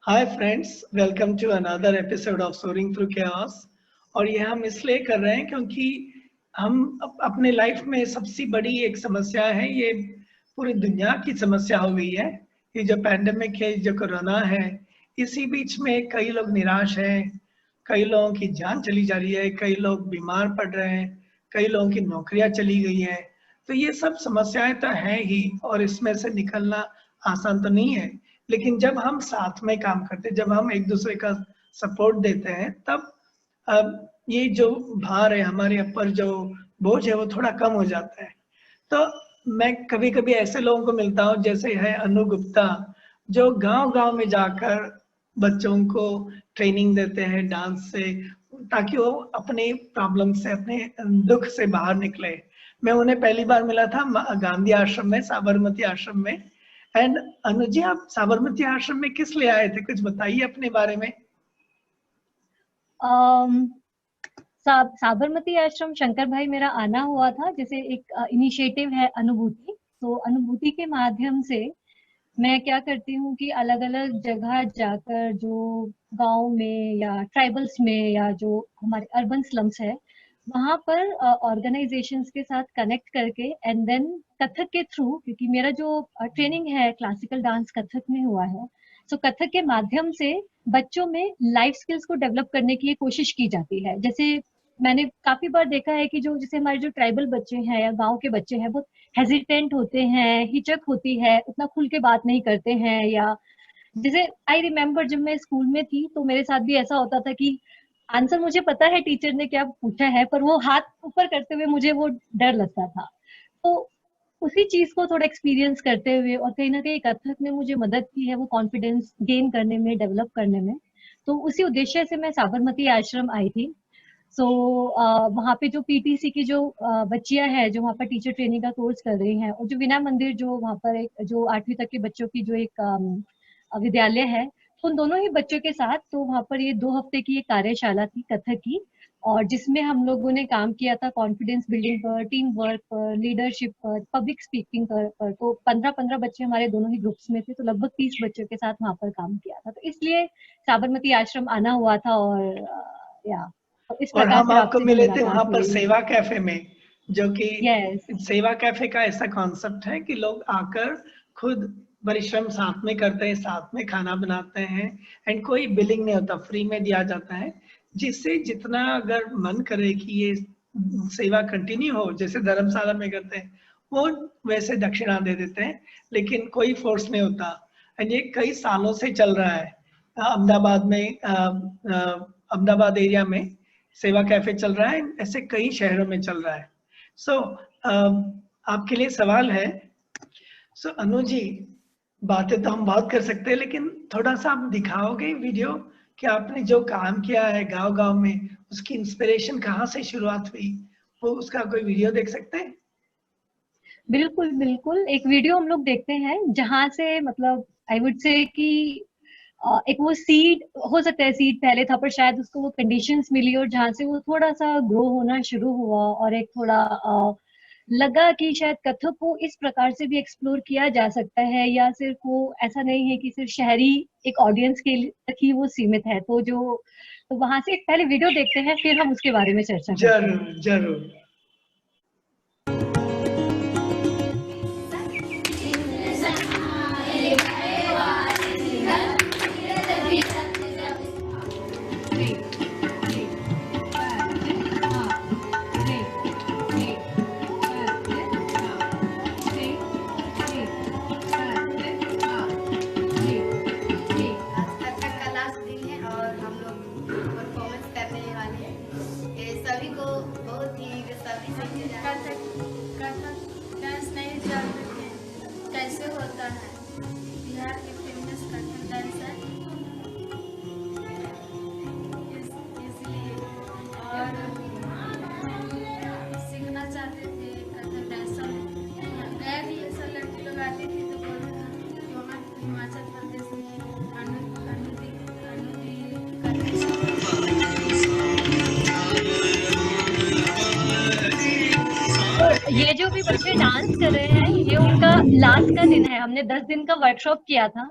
Hi friends, welcome to another episode of soaring through chaos। और ये हम इसलिए कर रहे हैं क्योंकि हम अपने लाइफ में सबसे बड़ी एक समस्या है, ये पूरी दुनिया की समस्या हो गई है। ये जो पैंडेमिक है, जो कोरोना है, इसी बीच में कई लोग निराश हैं, कई लोगों की जान चली जा रही है, कई लोग बीमार पड़ रहे हैं, कई लोगों की नौकरियां चली गई हैं। तो ये सब समस्याएं तो हैं ही और इसमें से निकलना आसान तो नहीं है। लेकिन जब हम साथ में काम करते हैं, जब हम एक दूसरे का सपोर्ट देते हैं, तब ये जो भार है, हमारे ऊपर जो बोझ है, वो थोड़ा कम हो जाता है। तो मैं कभी कभी ऐसे लोगों को मिलता हूँ, जैसे है अनु गुप्ता, जो गांव गांव में जाकर बच्चों को ट्रेनिंग देते हैं डांस से, ताकि वो अपने प्रॉब्लम से, अपने दुख से बाहर निकले। मैं उन्हें पहली बार मिला था गांधी आश्रम में, साबरमती आश्रम में। एंड अनुज जी, आप साबरमती आश्रम में किस लिए आए थे, कुछ बताइए अपने बारे में। साबरमती आश्रम शंकर भाई मेरा आना हुआ था, जैसे एक इनिशिएटिव है अनुभूति। तो अनुभूति के माध्यम से मैं क्या करती हूँ कि अलग अलग जगह जाकर जो गांव में या ट्राइबल्स में या जो हमारे अर्बन स्लम्स है वहां पर ऑर्गेनाइजेशंस के साथ कनेक्ट करके एंड देन कथक के थ्रू, क्योंकि मेरा जो ट्रेनिंग है क्लासिकल डांस कथक में हुआ है, तो कथक के माध्यम से बच्चों में लाइफ स्किल्स को डेवलप करने की कोशिश की जाती है। जैसे मैंने काफी बार देखा है कि जो जैसे हमारे जो ट्राइबल बच्चे हैं या गांव के बच्चे हैं, वो हेजिटेंट होते हैं, हिचक होती है, उतना खुल के बात नहीं करते हैं। या जैसे आई रिमेम्बर जब मैं स्कूल में थी तो मेरे साथ भी ऐसा होता था कि आंसर मुझे पता है टीचर ने क्या पूछा है, पर वो हाथ ऊपर करते हुए मुझे वो डर लगता था। तो उसी चीज को थोड़ा एक्सपीरियंस करते हुए और कहीं ना कहीं कथक ने मुझे मदद की है वो कॉन्फिडेंस गेन करने में, डेवलप करने में। तो उसी उद्देश्य से मैं साबरमती आश्रम आई थी। सो वहाँ पे जो पीटीसी की जो बच्चियां हैं जो वहाँ पर टीचर ट्रेनिंग का कोर्स कर रही हैं, और जो विनय मंदिर जो वहाँ पर एक जो 8वीं तक के बच्चों की जो एक विद्यालय है, तो उन दोनों ही बच्चों के साथ तो वहाँ पर ये 2 हफ्ते की एक कार्यशाला थी कथक की, और जिसमें हम लोगों ने काम किया था कॉन्फिडेंस बिल्डिंग पर, टीम वर्क पर, लीडरशिप पर, पब्लिक स्पीकिंग पर। तो 15-15 बच्चे हमारे दोनों ही ग्रुप्स में थे, तो लगभग 30 बच्चों के साथ वहाँ पर काम किया था। तो इसलिए साबरमती आश्रम आना हुआ था। और या तो इस और प्रकार हम से आपको आपसे भी मिले थे मुलाकात वहां पर हुई। सेवा कैफे में, जो कि यस, सेवा कैफे का ऐसा कॉन्सेप्ट है कि लोग आकर खुद परिश्रम साथ में करते हैं, साथ में खाना बनाते हैं, एंड कोई बिलिंग नहीं होता, फ्री में दिया जाता है। जिससे जितना अगर मन करे कि ये सेवा कंटिन्यू हो, जैसे धर्मशाला में करते हैं, वो वैसे दक्षिणा दे देते हैं, लेकिन कोई फोर्स नहीं होता। एंड ये कई सालों से चल रहा है। अहमदाबाद में, अहमदाबाद एरिया में सेवा कैफे चल रहा है, ऐसे कई शहरों में चल रहा है। सो आपके लिए सवाल है। सो अनु जी, बातें तो हम बहुत कर सकते हैं, लेकिन थोड़ा सा आप दिखाओगे वीडियो कि आपने जो काम किया है गांव गांव में, उसकी इंस्पिरेशन कहाँ से शुरुआत हुई, वो उसका कोई वीडियो देख सकते हैं? बिल्कुल बिल्कुल। एक वीडियो हम लोग देखते हैं जहां से मतलब आई वुड से कि एक वो सीड, हो सकता है सीड पहले था पर शायद उसको वो कंडीशंस मिली और जहां से वो थोड़ा सा ग्रो होना शुरू हुआ, और एक थोड़ा लगा कि शायद कथक को इस प्रकार से भी एक्सप्लोर किया जा सकता है, या सिर्फ वो ऐसा नहीं है कि सिर्फ शहरी एक ऑडियंस के तक ही वो सीमित है। तो वहां से एक पहले वीडियो देखते हैं, फिर हम उसके बारे में चर्चा करते हैं। जरूर जरूर। कैसे होता है बिहार के फेमस कथक डांसर, इसलिए और सीखना चाहते थे कथक डांसर। मैं भी ऐसा लड़की लोग आती थी तो बोलते थे कि वहाँ हिमाचल प्रदेश में ये जो भी बच्चे डांस कर रहे हैं, ये उनका लास्ट का दिन है। हमने 10 दिन का वर्कशॉप किया था,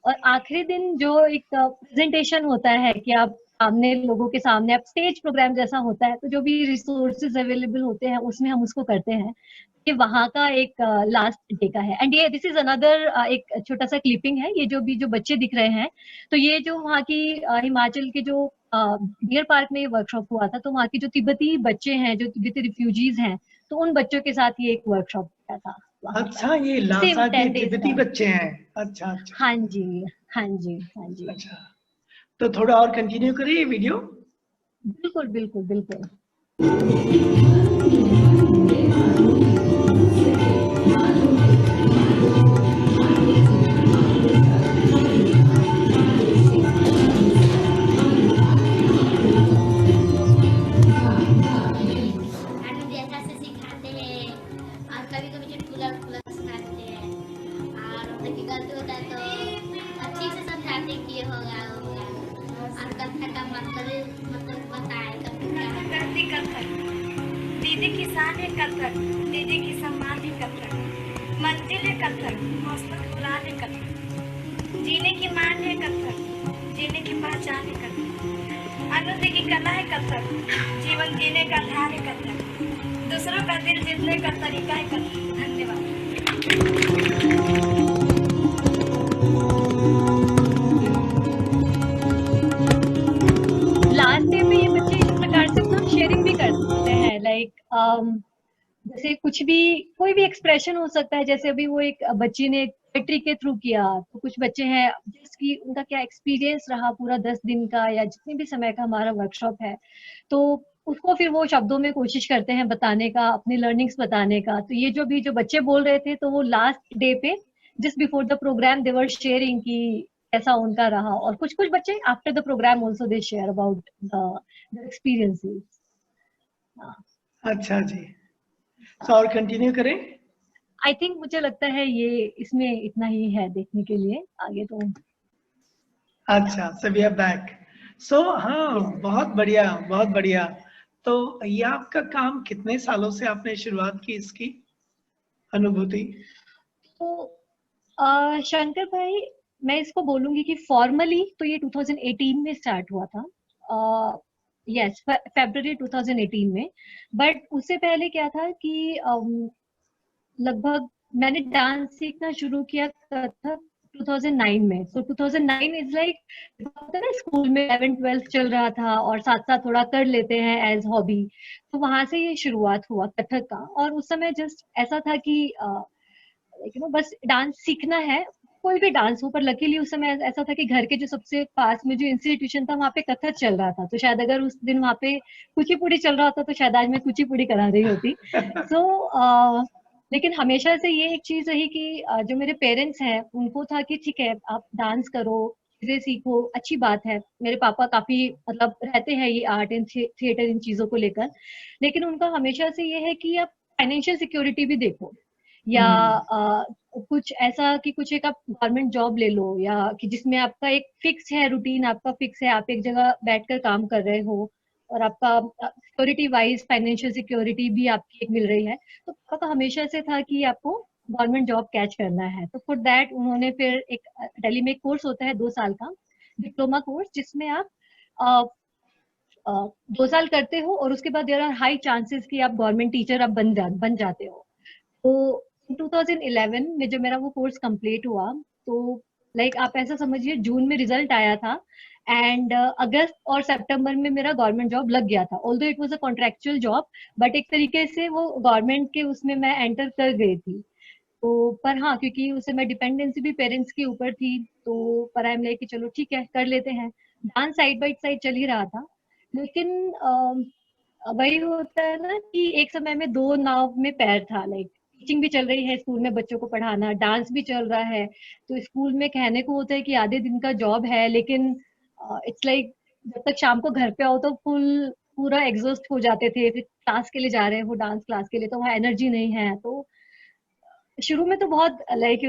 और आखिरी दिन जो एक प्रेजेंटेशन होता है कि आप सामने लोगों के सामने आप स्टेज प्रोग्राम जैसा होता है, तो जो भी रिसोर्सेज अवेलेबल होते हैं उसमें हम उसको करते हैं। ये वहाँ का एक लास्ट डे का है। एंड ये दिस इज अनदर एक छोटा सा क्लिपिंग है, ये जो बच्चे दिख रहे हैं, तो ये जो वहाँ की हिमाचल के जो डियर पार्क में ये वर्कशॉप हुआ था, तो वहाँ के जो तिब्बती बच्चे हैं, जो तिब्बती रिफ्यूजीज हैं, तो उन बच्चों के साथ ये एक वर्कशॉप किया था वहाँ अच्छा, ये पर, सेम लासा के 10 days तिब्बती का। बच्चे हैं? अच्छा अच्छा हाँ जी, हाँ जी, हाँ जी। अच्छा। तो थोड़ा और कंटिन्यू करिए वीडियो। बिल्कुल बिल्कुल बिल्कुल। मैडम जैसा से सिखाते हैं, और कभी कभी चुटकुला उटकुला सुना देते हैं, और उनकी गलती होता है तो अच्छी से समझाते हैं कि ये होगा वो होगा, और कथा का मतलब बताए कभी क्या है। करती कथक, दीदी किसान है कथक, दीदी की सम्मान है कथक, मंजिल है कथक, मौसम कुरान है कथक, जीने की मान है कथक, जीने की पहचान है कथक, आनंद की कला है कथक, जीवन जीने का ध्यान है कथक, दूसरों का दिल जीतने का तरीका है कथक। धन्यवाद। लास्ट डे पे ये बच्चे इस प्रकार से अपना शेयरिंग भी करते हैं, लाइक जैसे कुछ भी, कोई भी एक्सप्रेशन हो सकता है। जैसे अभी वो एक बच्ची ने पोएट्री के थ्रू किया, तो कुछ बच्चे हैं जिसकी उनका क्या एक्सपीरियंस रहा पूरा 10 दिन का या जितने भी समय का हमारा वर्कशॉप है, तो उसको फिर वो शब्दों में कोशिश करते हैं बताने का, अपनी लर्निंग्स बताने का। तो ये जो बच्चे बोल रहे थे, तो वो लास्ट डे पे just before the program they were sharing कि कैसा उनका रहा। और कुछ कुछ बच्चे after the program also they share about the experiences. अच्छा जी, तो और कंटिन्यू करें। आई थिंक मुझे लगता है ये इसमें इतना ही है देखने के लिए, आगे तो अच्छा, so we are back. So हाँ, बहुत बढ़िया, बहुत बढ़िया। तो ये आपका काम कितने सालों से आपने शुरुआत की इसकी अनुभूति? तो शंकर भाई, मैं इसको बोलूंगी कि फॉर्मली तो ये 2018 में स्टार्ट हुआ था। यस, फरवरी 2018 में। बट उससे पहले क्या था कि लगभग मैंने डांस सीखना शुरू किया कथक 2009 में। तो 2009 इज लाइक, होता है ना स्कूल में 11th-12th चल रहा था और साथ साथ थोड़ा कर लेते हैं एज हॉबी, तो वहां से ये शुरुआत हुआ कथक का। और उस समय जस्ट ऐसा था कि बस डांस सीखना है, कोई भी डांस हो। पर लकीली उस समय ऐसा था कि घर के जो सबसे पास में जो इंस्टीट्यूशन था वहां पे कथक चल रहा था, तो शायद अगर उस दिन वहां पे कुचिपुड़ी चल रहा होता तो शायद आज मैं कुचिपुड़ी करा रही होती। सो लेकिन हमेशा से ये एक चीज रही कि जो मेरे पेरेंट्स हैं उनको था कि ठीक है आप डांस करो, चीजें सीखो, अच्छी बात है। मेरे पापा काफी मतलब रहते हैं ये आर्ट एंड थिएटर इन चीजों को लेकर, लेकिन उनका हमेशा से ये है कि आप फाइनेंशियल सिक्योरिटी भी देखो, या कुछ ऐसा कि कुछ एक आप गवर्नमेंट जॉब ले लो, या कि जिसमें आपका एक फिक्स है, रूटीन आपका फिक्स है, आप एक जगह बैठकर काम कर रहे हो और आपका सिक्योरिटी वाइज फाइनेंशियल सिक्योरिटी भी आपकी एक मिल रही है। तो पापा का हमेशा से था कि आपको गवर्नमेंट जॉब कैच करना है। तो फॉर दैट उन्होंने फिर एक दिल्ली में एक कोर्स होता है 2 साल का डिप्लोमा कोर्स, जिसमें आप 2 साल करते हो और उसके बाद देयर आर हाई चांसेस कि आप गवर्नमेंट टीचर आप बन जाते हो। तो 2011 में जब मेरा वो कोर्स कंप्लीट हुआ, तो लाइक आप ऐसा समझिए जून में रिजल्ट आया था एंड अगस्त और सितंबर में मेरा गवर्नमेंट जॉब लग गया था। Although it was a contractual job, but एक तरीके से वो गवर्नमेंट के उसमें मैं एंटर कर गई थी। तो पर हाँ, क्योंकि उस समय डिपेंडेंसी भी पेरेंट्स के ऊपर थी, तो पर आई एम लाइक कि चलो ठीक है कर लेते हैं। डांस साइड बाय साइड चल ही रहा था, लेकिन वही होता है ना कि एक समय में 2 नाव में पैर था। लाइक टीचिंग भी चल रही है, स्कूल में बच्चों को पढ़ाना, डांस भी चल रहा है। तो स्कूल में कहने को होता है कि आधे दिन का जॉब है, लेकिन इट्स लाइक जब तक शाम को घर पे आओ तो पूरा एग्जॉस्ट हो जाते थे। फिर क्लास के लिए जा रहे हो, डांस क्लास के लिए, तो वहाँ एनर्जी नहीं है। तो शुरू में तो बहुत लाइक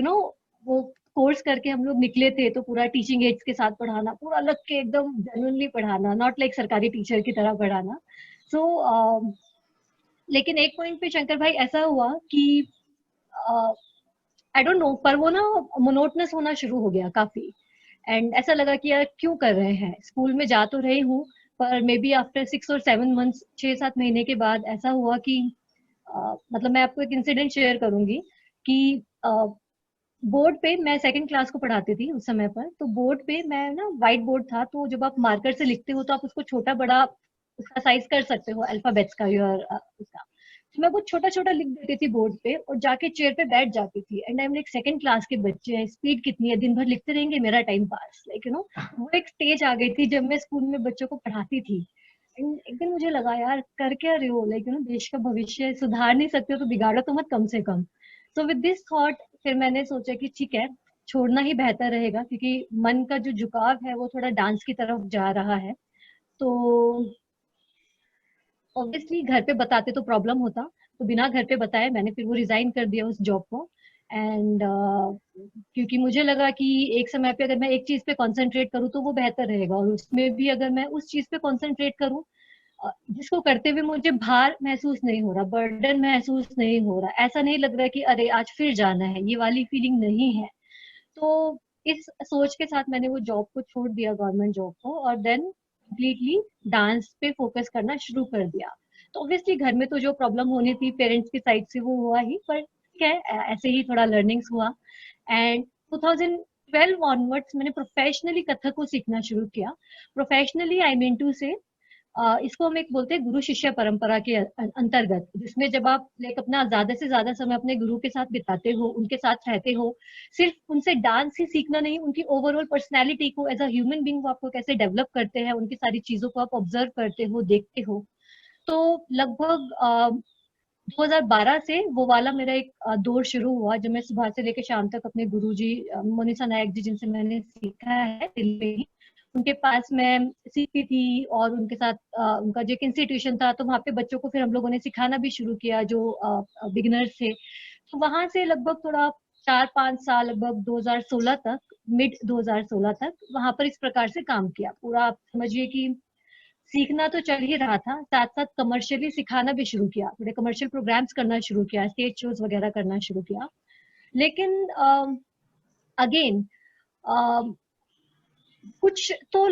वो कोर्स करके हम लोग निकले थे, तो पूरा टीचिंग एड्स के साथ पढ़ाना, पूरा अलग के एकदम जेन्युइनली पढ़ाना, नॉट लाइक सरकारी टीचर की तरह पढ़ाना। सो लेकिन एक पॉइंट पे शंकर भाई ऐसा हुआ कि आई डोंट नो, पर वो ना मोनोटनस होना शुरू हो गया काफी। एंड ऐसा लगा कि यार क्यों कर रहे हैं, स्कूल में जा तो रही हूँ पर मे बी आफ्टर 6 और 7 मंथ्स, 6-7 महीने के बाद ऐसा हुआ कि मतलब मैं आपको एक इंसिडेंट शेयर करूंगी कि बोर्ड पे मैं सेकंड क्लास को पढ़ाती थी उस समय पर, तो बोर्ड पे मैं ना, व्हाइट बोर्ड था, तो जब आप मार्कर से लिखते हो तो आप उसको छोटा बड़ा उसका साइज कर सकते हो अल्फाबेट्स का, योर उसका। तो मैं वो छोटा छोटा लिख देती थी बोर्ड पे और जाके चेयर पे बैठ जाती थी। And I am like second class के बच्चे हैं, स्पीड कितनी है, दिन भर लिखते रहेंगे, मेरा time pass, like you know. वो एक स्टेज आ गई थी जब मैं स्कूल में बच्चों को पढ़ाती थी। एक दिन मुझे लगा यार कर क्या रहे हो, लाइक यू नो, देश का भविष्य सुधार नहीं सकते हो तो बिगाड़ो तो मत कम से कम। सो विद दिस थॉट फिर मैंने सोचा कि ठीक है, छोड़ना ही बेहतर रहेगा, क्योंकि मन का जो झुकाव है वो थोड़ा डांस की तरफ जा रहा है। तो ऑब्वियसली घर पे बताते तो प्रॉब्लम होता, तो बिना घर पे बताए मैंने फिर वो रिजाइन कर दिया उस जॉब को। एंड क्योंकि मुझे लगा कि एक समय पे अगर मैं एक चीज पे कंसंट्रेट करूँ तो वो बेहतर रहेगा, और उसमें भी अगर मैं उस चीज पे कंसंट्रेट करूँ जिसको करते हुए मुझे भार महसूस नहीं हो रहा, बर्डन महसूस नहीं हो रहा, ऐसा नहीं लग रहा कि अरे आज फिर जाना है, ये वाली फीलिंग नहीं है। तो इस सोच के साथ मैंने वो जॉब को छोड़ दिया, गवर्नमेंट जॉब को, और देन कंप्लीटली डांस पे फोकस करना शुरू कर दिया। तो ऑब्वियसली घर में तो जो प्रॉब्लम होनी थी पेरेंट्स की साइड से वो हुआ ही, पर ठीक है, ऐसे ही थोड़ा लर्निंग्स हुआ। एंड 2012 ऑनवर्ड्स मैंने प्रोफेशनली कथक को सीखना शुरू किया। प्रोफेशनली आई मीन टू से इसको हम एक बोलते हैं गुरु शिष्य परंपरा के अंतर्गत, जिसमें जब आप लाइक अपना ज्यादा से ज्यादा समय अपने गुरु के साथ बिताते हो, उनके साथ रहते हो, सिर्फ उनसे डांस ही सीखना नहीं, उनकी ओवरऑल पर्सनैलिटी को एज अ ह्यूमन बींग वो आपको कैसे डेवलप करते हैं, उनकी सारी चीजों को आप ऑब्जर्व करते हो, देखते हो। तो लगभग 2012 से वो वाला मेरा एक दौर शुरू हुआ, जब मैं सुबह से लेकर शाम तक अपने गुरुजी मोनिसा नायक जी, जिनसे मैंने सीखा है दिल्ली में ही, उनके पास मैं सीखती थी। और उनके साथ उनका जो एक इंस्टीट्यूशन था, तो वहाँ पे बच्चों को फिर हम लोगों ने सिखाना भी शुरू किया जो बिगिनर्स थे। तो वहां से लगभग थोड़ा 4-5 साल, लगभग 2016 तक, मिड 2016 तक वहां पर इस प्रकार से काम किया। पूरा आप समझिए कि सीखना तो चल ही रहा था, साथ साथ कमर्शियली सिखाना भी शुरू किया, थोड़े कमर्शियल प्रोग्राम्स करना शुरू किया, स्टेज शोज वगैरह करना शुरू किया। लेकिन अगेन कुछ तो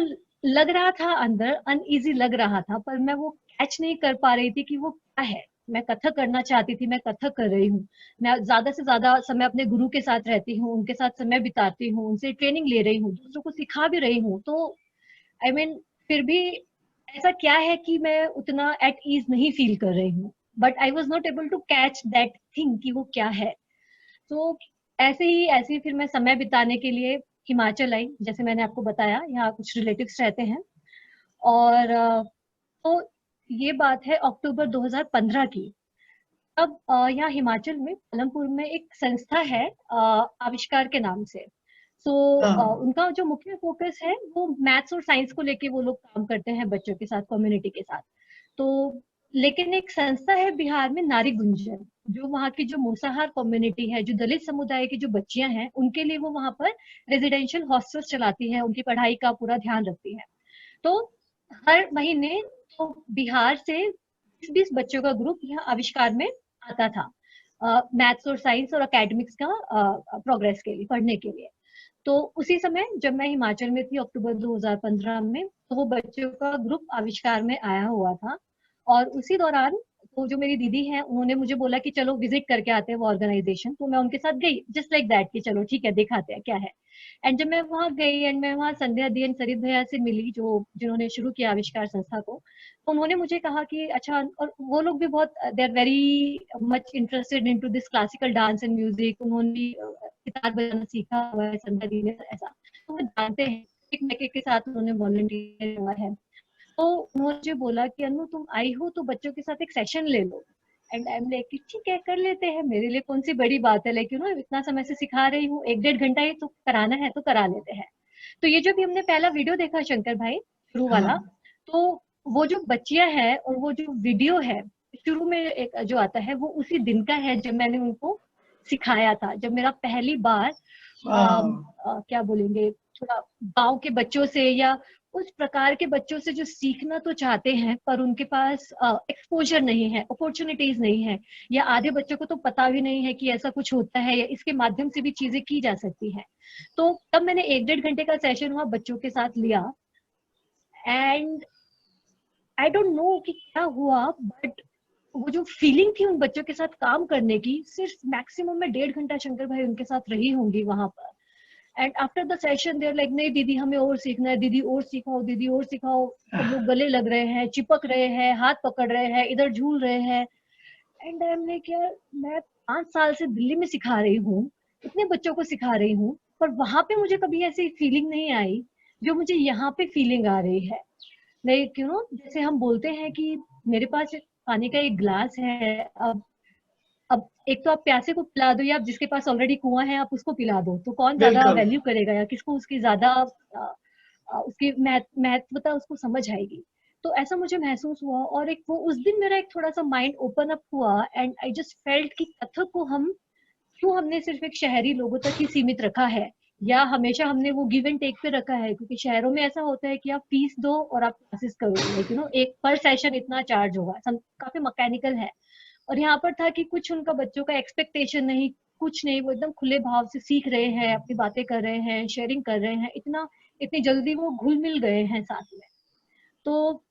लग रहा था अंदर, अनईजी लग रहा था, पर मैं वो कैच नहीं कर पा रही थी कि वो क्या है। मैं कथक करना चाहती थी, मैं कथक कर रही हूँ, मैं ज्यादा से ज्यादा समय अपने गुरु के साथ रहती हूँ, उनके साथ समय बिताती हूँ, उनसे ट्रेनिंग ले रही हूँ, दूसरों को सिखा भी रही हूँ। तो आई मीन फिर भी ऐसा क्या है कि मैं उतना एट ईज नहीं फील कर रही हूँ, but I was not able to catch that thing कि वो क्या है। तो ऐसे ही फिर मैं समय बिताने के लिए हिमाचल आई, जैसे मैंने आपको बताया, यहाँ कुछ रिलेटिव्स रहते हैं। और तो ये बात है अक्टूबर 2015 की। अब यहाँ हिमाचल में पालमपुर में एक संस्था है आविष्कार के नाम से। सो उनका जो मुख्य फोकस है वो मैथ्स और साइंस को लेके वो लोग काम करते हैं बच्चों के साथ, कम्युनिटी के साथ। तो लेकिन एक संस्था है बिहार में, नारी गुंजन, जो वहाँ की जो मूसाहार कम्युनिटी है, जो दलित समुदाय की जो बच्चियां हैं, उनके लिए वो वहाँ पर रेजिडेंशियल हॉस्टल्स चलाती है, उनकी पढ़ाई का पूरा ध्यान रखती है। तो हर महीने तो बिहार से 20 बच्चों का ग्रुप यहाँ आविष्कार में आता था, मैथ्स और साइंस और एकेडमिक्स का प्रोग्रेस के लिए, पढ़ने के लिए। तो उसी समय जब मैं हिमाचल में थी अक्टूबर 2015 में, तो वो बच्चों का ग्रुप आविष्कार में आया हुआ था। और उसी दौरान तो जो मेरी दीदी है, उन्होंने मुझे बोला कि चलो विजिट करके आते हैं वो ऑर्गेनाइजेशन। तो मैं उनके साथ गई, जस्ट लाइक दैट, कि चलो ठीक है दिखाते हैं क्या है। एंड जब मैं वहां गई एंड मैं वहां संध्या दी एंड सरित भैया से मिली, जो जिन्होंने शुरू किया आविष्कार संस्था को, तो उन्होंने मुझे कहा कि अच्छा, और वो लोग भी बहुत, they are very much interested into this classical dance and music, उन्होंने गिटार बजाना सीखा हुआ है संध्या दी ने, ऐसा तो वो जानते हैं, एक मैके के साथ उन्होंने वॉलंटियर हुआ है। तो उन्होंने मुझे बोला कि अनु तुम आई हो तो बच्चों के साथ एक सेशन ले लो। एंड आई एम लाइक ठीक है कर लेते हैं, मेरे लिए कौन सी बड़ी बात है, लाइक यू नो इतना समय से सिखा रही हूँ, 1-1.5 घंटा ही तो कराना है तो करा लेते हैं। तो ये जो भी हमने पहला वीडियो देखा शंकर भाई, शुरू वाला, तो वो जो बच्चियां हैं और वो जो वीडियो है शुरू में एक जो आता है, वो उसी दिन का है जब मैंने उनको सिखाया था, जब मेरा पहली बार क्या बोलेंगे, थोड़ा गांव के बच्चों से या उस प्रकार के बच्चों से जो सीखना तो चाहते हैं पर उनके पास एक्सपोजर नहीं है, अपॉर्चुनिटीज नहीं है, या आधे बच्चों को तो पता भी नहीं है कि ऐसा कुछ होता है या इसके माध्यम से भी चीजें की जा सकती है। तो तब मैंने 1-1.5 घंटे का सेशन वहां बच्चों के साथ लिया, एंड आई डोंट नो कि क्या हुआ, बट वो जो फीलिंग थी उन बच्चों के साथ काम करने की, सिर्फ मैक्सिमम मैं 1.5 घंटा शंकर भाई उनके साथ रही होंगी वहां पर। And after the session there like, नहीं दीदी हमें और सीखना है, दीदी और सिखाओ, दीदी और सिखाओ। सब लोग गले लग रहे हैं, चिपक रहे हैं, हाथ पकड़ रहे हैं, इधर झूल रहे हैं। एंड आई एम लाइक यार, मैं 5 साल से दिल्ली में सिखा रही हूँ, इतने बच्चों को सिखा रही हूँ, पर वहां पे मुझे कभी ऐसी फीलिंग नहीं आई जो मुझे यहाँ पे फीलिंग आ रही है। लाइक यू नो, जैसे हम बोलते हैं कि मेरे पास पानी का एक ग्लास है, अब एक तो आप प्यासे को पिला दो, या आप जिसके पास ऑलरेडी कुआं है आप उसको पिला दो, तो कौन ज्यादा बिल्कुल। वैल्यू करेगा या किसको उसकी ज्यादा उसकी महत्वता उसको समझ आएगी। तो ऐसा मुझे महसूस हुआ, और एक वो उस दिन मेरा एक थोड़ा सा माइंड ओपन अप हुआ, एंड आई जस्ट फेल्ट कि कथक को हम क्यों हमने सिर्फ एक शहरी लोगों तक ही सीमित रखा है, या हमेशा हमने वो गिव एंड टेक पे रखा है। क्योंकि शहरों में ऐसा होता है कि आप फीस दो और आप क्लासेस करो, लाइक यू नो एक पर सेशन इतना चार्ज होगा, काफी मैकेनिकल है। और यहाँ पर था कि कुछ उनका बच्चों का एक्सपेक्टेशन नहीं, कुछ नहीं, वो एकदम खुले भाव से सीख रहे हैं, अपनी बातें कर रहे हैं, शेयरिंग कर रहे हैं, इतनी जल्दी वो घुल मिल गए हैं साथ में। तो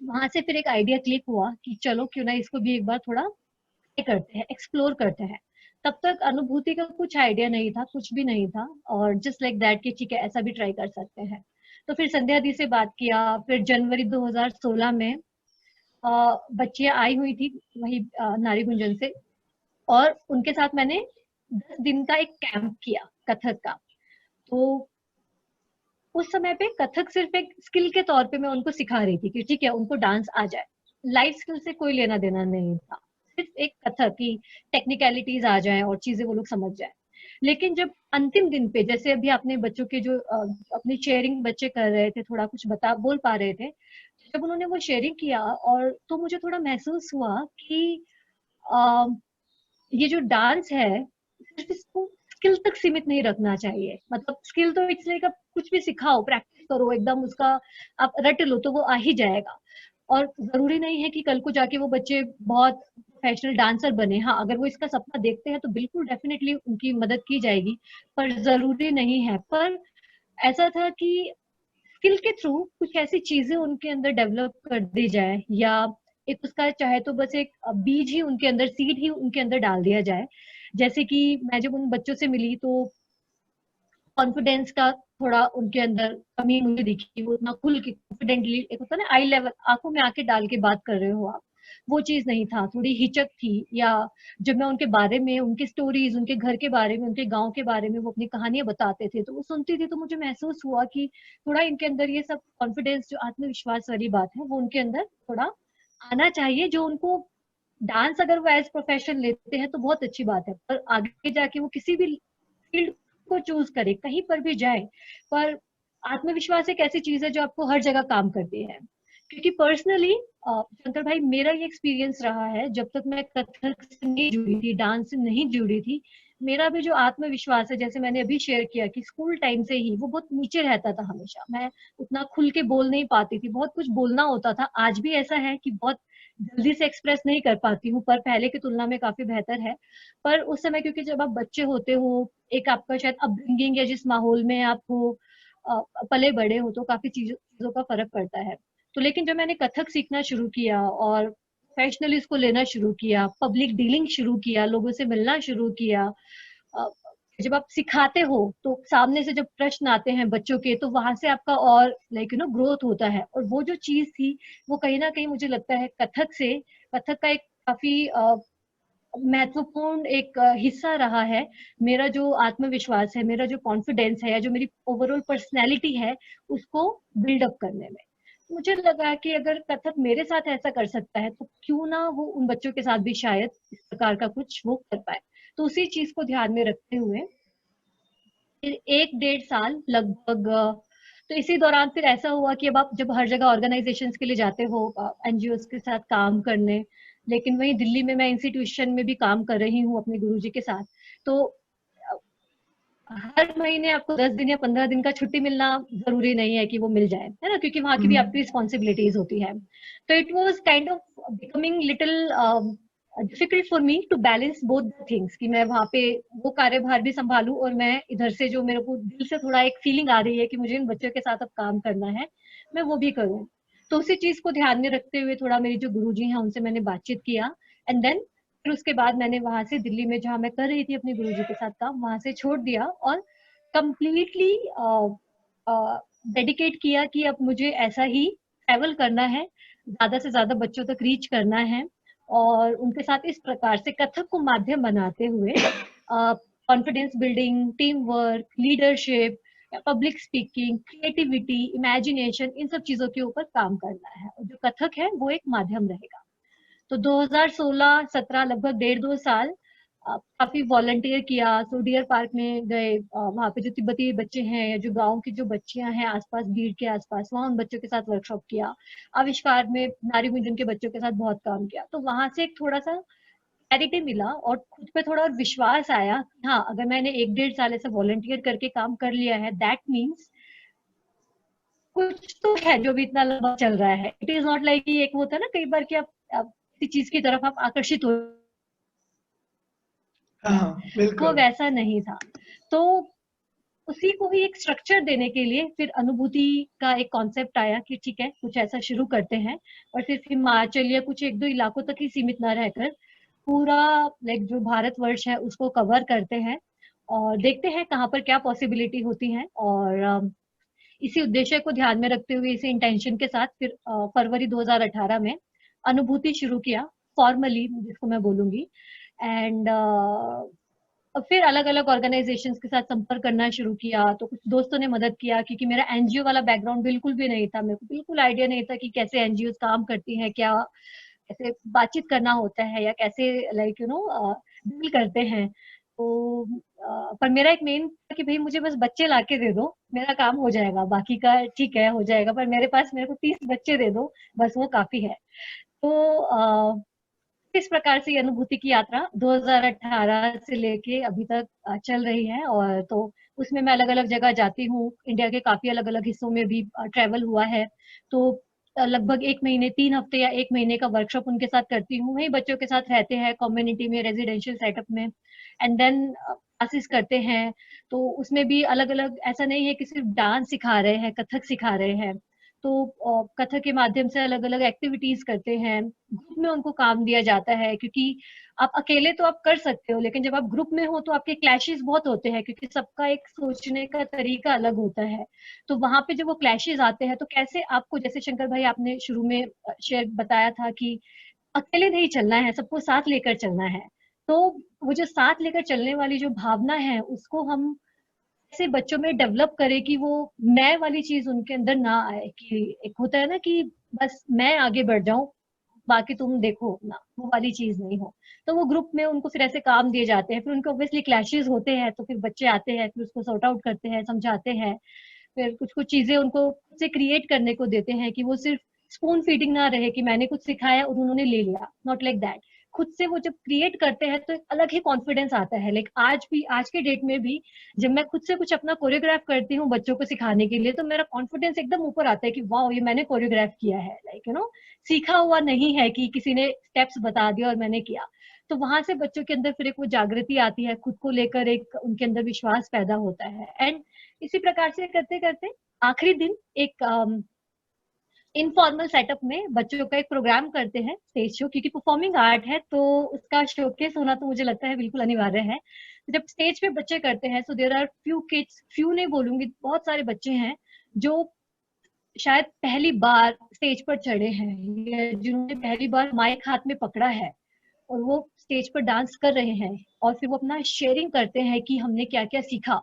वहां से फिर एक आइडिया क्लिक हुआ कि चलो क्यों ना इसको भी एक बार थोड़ा करते हैं, एक्सप्लोर करते हैं। तब तक अनुभूति का कुछ आइडिया नहीं था, कुछ भी नहीं था, और जस्ट लाइक दैट कि ठीक है ऐसा भी ट्राई कर सकते हैं। तो फिर संध्या दी से बात किया, फिर जनवरी 2016 में बच्चियां आई हुई थी वही नारी गुंजन से, और उनके साथ मैंने 10 दिन का एक कैंप किया कथक का। तो उस समय पे कथक सिर्फ एक स्किल के तौर पे मैं उनको सिखा रही थी कि ठीक है उनको डांस आ जाए, लाइफ स्किल से कोई लेना देना नहीं था, सिर्फ एक कथक की टेक्निकलिटीज आ जाए और चीजें वो लोग समझ जाए। लेकिन जब अंतिम दिन पे, जैसे अभी अपने बच्चों के जो अपनी शेयरिंग बच्चे कर रहे थे, थोड़ा कुछ बोल पा रहे थे, जब उन्होंने वो शेयरिंग किया, और तो मुझे थोड़ा महसूस हुआ कि आ, ये जो डांस है सिर्फ इसको स्किल तक सीमित नहीं रखना चाहिए। मतलब स्किल तो इसलिए आप कुछ भी सिखाओ, प्रैक्टिस करो, एकदम उसका आप रट लो तो वो आ ही जाएगा। और जरूरी नहीं है कि कल को जाके वो बच्चे बहुत प्रोफेशनल डांसर बने। हाँ, अगर वो इसका सपना देखते हैं तो बिल्कुल डेफिनेटली उनकी मदद की जाएगी, पर जरूरी नहीं है। पर ऐसा था कि स्किल के थ्रू कुछ ऐसी चीजें उनके अंदर डेवलप कर दी जाए, या एक उसका चाहे तो बस एक बीज ही उनके अंदर, सीड ही उनके अंदर डाल दिया जाए। जैसे कि मैं जब उन बच्चों से मिली तो कॉन्फिडेंस का थोड़ा उनके अंदर कमी मुझे दिखी। वो उतना खुल के कॉन्फिडेंटली, एक होता है ना आई लेवल, आंखों में आंखें डाल के बात कर रहे हो आप, वो चीज नहीं था, थोड़ी हिचक थी। या जब मैं उनके बारे में, उनकी स्टोरीज, उनके घर के बारे में, उनके गांव के बारे में वो अपनी कहानियां बताते थे तो वो सुनती थी, तो मुझे महसूस हुआ कि थोड़ा इनके अंदर ये सब कॉन्फिडेंस, जो आत्मविश्वास वाली बात है, वो उनके अंदर थोड़ा आना चाहिए। जो उनको डांस अगर वो एज प्रोफेशन लेते हैं तो बहुत अच्छी बात है, पर आगे जाके वो किसी भी फील्ड को चूज करे, कहीं पर भी जाए, पर आत्मविश्वास एक ऐसी चीज है जो आपको हर जगह काम करती है। क्योंकि पर्सनली शंकर भाई, मेरा ये एक्सपीरियंस रहा है, जब तक मैं कथक से नहीं जुड़ी थी, डांस से नहीं जुड़ी थी, मेरा भी जो आत्मविश्वास है, जैसे मैंने अभी शेयर किया कि स्कूल टाइम से ही वो बहुत नीचे रहता था हमेशा। मैं उतना खुल के बोल नहीं पाती थी, बहुत कुछ बोलना होता था। आज भी ऐसा है कि बहुत जल्दी से एक्सप्रेस नहीं कर पाती हूँ, पर पहले की तुलना में काफी बेहतर है। पर उस समय, क्योंकि जब आप बच्चे होते हो, एक आपका शायद अपब्रिंगिंग या जिस माहौल में आप हो, पले बड़े हो, तो काफी चीजों का फर्क पड़ता है। तो लेकिन जब मैंने कथक सीखना शुरू किया और प्रोफेशनली इसको लेना शुरू किया, पब्लिक डीलिंग शुरू किया, लोगों से मिलना शुरू किया, जब आप सिखाते हो तो सामने से जब प्रश्न आते हैं बच्चों के, तो वहां से आपका और लाइक यू नो ग्रोथ होता है। और वो जो चीज थी वो कहीं ना कहीं मुझे लगता है कथक का एक काफी महत्वपूर्ण एक हिस्सा रहा है। मेरा जो आत्मविश्वास है, मेरा जो कॉन्फिडेंस है, या जो मेरी ओवरऑल पर्सनैलिटी है, उसको बिल्डअप करने में मुझे लगा कि अगर कथक मेरे साथ ऐसा कर सकता है तो क्यों ना वो उन बच्चों के साथ भी शायद इस प्रकार का कुछ वो कर पाए। तो उसी चीज को ध्यान में रखते हुए 1-1.5 साल लगभग, तो इसी दौरान फिर ऐसा हुआ कि अब आप जब हर जगह ऑर्गेनाइजेशंस के लिए जाते हो, एनजीओ के साथ काम करने, लेकिन वहीं दिल्ली में मैं इंस्टीट्यूशन में भी काम कर रही हूँ अपने गुरुजी के साथ, तो हर महीने आपको 10 दिन या 15 दिन का छुट्टी मिलना जरूरी नहीं है कि वो मिल जाए, है ना, क्योंकि वहाँ की भी आपकी रिस्पॉन्सिबिलिटीज होती है। तो it was kind of becoming little difficult for me to balance both things, कि मैं वहाँ पे वो कार्यभार भी संभालूं और मैं इधर से जो मेरे को दिल से थोड़ा एक फीलिंग आ रही है कि मुझे इन बच्चों के साथ अब काम करना है, मैं वो भी करूँ। तो उसी चीज को ध्यान में रखते हुए थोड़ा मेरी जो गुरुजी हैं उनसे मैंने बातचीत किया, एंड देन फिर उसके बाद मैंने वहां से दिल्ली में जहाँ मैं कर रही थी अपने गुरुजी के साथ काम, वहां से छोड़ दिया और कंप्लीटली डेडिकेट किया कि अब मुझे ऐसा ही ट्रैवल करना है, ज्यादा से ज्यादा बच्चों तक रीच करना है और उनके साथ इस प्रकार से कथक को माध्यम बनाते हुए confidence building, team work, leadership, public speaking, creativity, imagination, इन सब चीजों के ऊपर काम करना है। और जो कथक है वो एक माध्यम रहेगा। तो 2016-17 लगभग 1.5-2 साल काफी वॉलंटियर किया। सो डियर पार्क में गए, वहाँ पे जो तिब्बती बच्चे हैं या जो गांव की जो बच्चियां हैं आसपास, भीड़ के आसपास, वहाँ उन बच्चों के साथ वर्कशॉप किया। आविष्कार में नारी मुंजन के बच्चों के साथ बहुत काम किया। तो वहां से एक थोड़ा सा क्लैरिटी मिला और खुद पे थोड़ा विश्वास आया कि हाँ, अगर मैंने 1-1.5 साल ऐसे वॉलंटियर करके काम कर लिया है, दैट मीन्स कुछ तो है जो भी इतना लंबा चल रहा है। इट इज नॉट लाइक कि एक होता है ना कई बार कि आप किसी चीज की तरफ आप आकर्षित हो, हाँ वो बिल्कुल। वैसा नहीं था। तो उसी को ही एक स्ट्रक्चर देने के लिए फिर अनुभूति का एक कॉन्सेप्ट आया कि ठीक है, कुछ ऐसा शुरू करते हैं और सिर्फ हिमाचल या कुछ 1-2 इलाकों तक ही सीमित ना रहकर पूरा लाइक जो भारतवर्ष है उसको कवर करते हैं और देखते हैं कहाँ पर क्या पॉसिबिलिटी होती है। और इसी उद्देश्य को ध्यान में रखते हुए, इसी इंटेंशन के साथ फिर फरवरी 2018 में अनुभूति शुरू किया फॉर्मली, जिसको मैं बोलूंगी। एंड फिर अलग अलग ऑर्गेनाइजेशंस के साथ संपर्क करना शुरू किया। तो कुछ दोस्तों ने मदद किया क्योंकि मेरा एनजीओ वाला बैकग्राउंड बिल्कुल भी नहीं था, मेरे को बिल्कुल आइडिया नहीं था कि कैसे एनजीओ काम करती हैं, क्या कैसे बातचीत करना होता है या कैसे लाइक डील करते हैं। तो पर मेरा एक मेन था कि भाई मुझे बस बच्चे लाके दे दो, मेरा काम हो जाएगा, बाकी का ठीक है हो जाएगा, पर मेरे को 30 बच्चे दे दो, बस वो काफी है। तो इस प्रकार से ये अनुभूति की यात्रा 2018 से लेके अभी तक चल रही है। और तो उसमें मैं अलग अलग जगह जाती हूँ, इंडिया के काफी अलग अलग हिस्सों में भी ट्रेवल हुआ है। तो लगभग 1 महीने, 3 हफ्ते या 1 महीने का वर्कशॉप उनके साथ करती हूँ। वही बच्चों के साथ रहते हैं कम्युनिटी में, रेजिडेंशियल सेटअप में, एंड देन क्लासेस करते हैं। तो उसमें भी अलग अलग, ऐसा नहीं है कि सिर्फ डांस सिखा रहे हैं, कथक सिखा रहे हैं। तो कथक के माध्यम से अलग अलग एक्टिविटीज करते हैं, ग्रुप में उनको काम दिया जाता है, क्योंकि आप अकेले तो आप कर सकते हो लेकिन जब आप ग्रुप में हो तो आपके क्लैशेस बहुत होते हैं, क्योंकि सबका एक सोचने का तरीका अलग होता है। तो वहां पे जब वो क्लैशेस आते हैं तो कैसे आपको, जैसे शंकर भाई आपने शुरू में शेयर बताया था कि अकेले नहीं चलना है, सबको साथ लेकर चलना है। तो वो जो साथ लेकर चलने वाली जो भावना है उसको हम ऐसे बच्चों में डेवलप करें कि वो मैं वाली चीज उनके अंदर ना आए, कि एक होता है ना कि बस मैं आगे बढ़ जाऊं बाकी तुम देखो ना, वो वाली चीज नहीं हो। तो वो ग्रुप में उनको फिर ऐसे काम दिए जाते हैं, फिर उनको ऑब्वियसली क्लैशेस होते हैं, तो फिर बच्चे आते हैं, फिर उसको सॉर्ट आउट करते हैं, समझाते हैं। फिर कुछ कुछ चीजें उनको खुद से क्रिएट करने को देते हैं कि वो सिर्फ स्पून फीडिंग ना रहे कि मैंने कुछ सिखाया और उन्होंने ले लिया, नॉट लाइक दैट। खुद से वो जब क्रिएट करते हैं तो एक अलग ही कॉन्फिडेंस आता है। लाइक आज भी, आज के डेट में भी जब मैं खुद से कुछ अपना कोरियोग्राफ करती हूँ बच्चों को सिखाने के लिए, तो मेरा कॉन्फिडेंस एकदम ऊपर आता है कि वाह, ये मैंने कोरियोग्राफ किया है, लाइक सीखा हुआ नहीं है कि किसी ने स्टेप्स बता दिया और मैंने किया। तो वहां से बच्चों के अंदर फिर एक वो जागृति आती है, खुद को लेकर एक उनके अंदर विश्वास पैदा होता है। एंड इसी प्रकार से करते करते आखिरी दिन एक इनफॉर्मल सेटअप में बच्चों का एक प्रोग्राम करते हैं, स्टेज शो, क्योंकि परफॉर्मिंग आर्ट है तो उसका शोकेस होना तो मुझे लगता है बिल्कुल अनिवार्य है। जब स्टेज पे बच्चे करते हैं, so there are few kids, few नहीं बोलूंगी, बहुत सारे बच्चे हैं जो शायद पहली बार स्टेज पर चढ़े हैं या जिन्होंने पहली बार माइक हाथ में पकड़ा है और वो स्टेज पर डांस कर रहे हैं और फिर वो अपना शेयरिंग करते हैं कि हमने क्या क्या सीखा।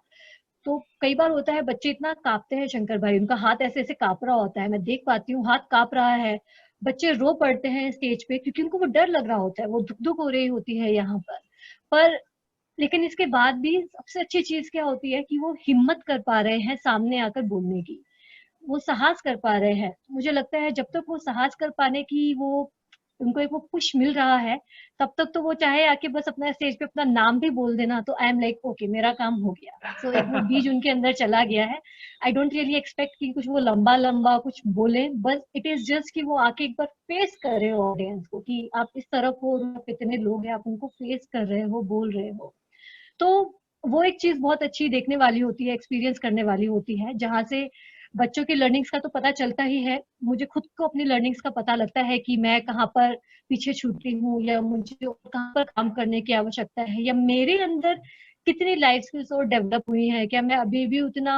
तो कई बार होता है बच्चे इतना कांपते हैं शंकर भाई, उनका हाथ ऐसे ऐसे कांप रहा होता है, मैं देख पाती हूँ हाथ कांप रहा है, बच्चे रो पड़ते हैं स्टेज पे क्योंकि उनको वो डर लग रहा होता है, वो धुक धुक हो रही होती है यहाँ पर लेकिन इसके बाद भी सबसे अच्छी चीज क्या होती है कि वो हिम्मत कर पा रहे हैं सामने आकर बोलने की, वो साहस कर पा रहे हैं। मुझे लगता है जब तक वो साहस कर पाने की वो उनको एक वो पुश मिल रहा है, तब तक तो वो चाहे आके बस अपना स्टेज पे अपना नाम भी बोल देना, तो आई एम लाइक ओके मेरा काम हो गया। सो एक वो बीज उनके अंदर चला गया है। आई डोंट रियली एक्सपेक्ट कि कुछ वो लंबा लंबा कुछ बोले, बस इट इज जस्ट कि वो आके एक बार फेस कर रहे हो ऑडियंस को कि आप इस तरफ हो, कितने लोग हैं, आप उनको फेस कर रहे हो, बोल रहे हो। तो वो एक चीज बहुत अच्छी देखने वाली होती है, एक्सपीरियंस करने वाली होती है, जहां से बच्चों की लर्निंग्स का तो पता चलता ही है। मुझे खुद को अपनी लर्निंग्स का पता लगता है कि मैं कहाँ पर पीछे छूटी हूँ, या मुझे कहाँ पर काम करने की आवश्यकता है, या मेरे अंदर कितनी लाइफ स्किल्स और डेवलप हुई है, क्या मैं अभी भी उतना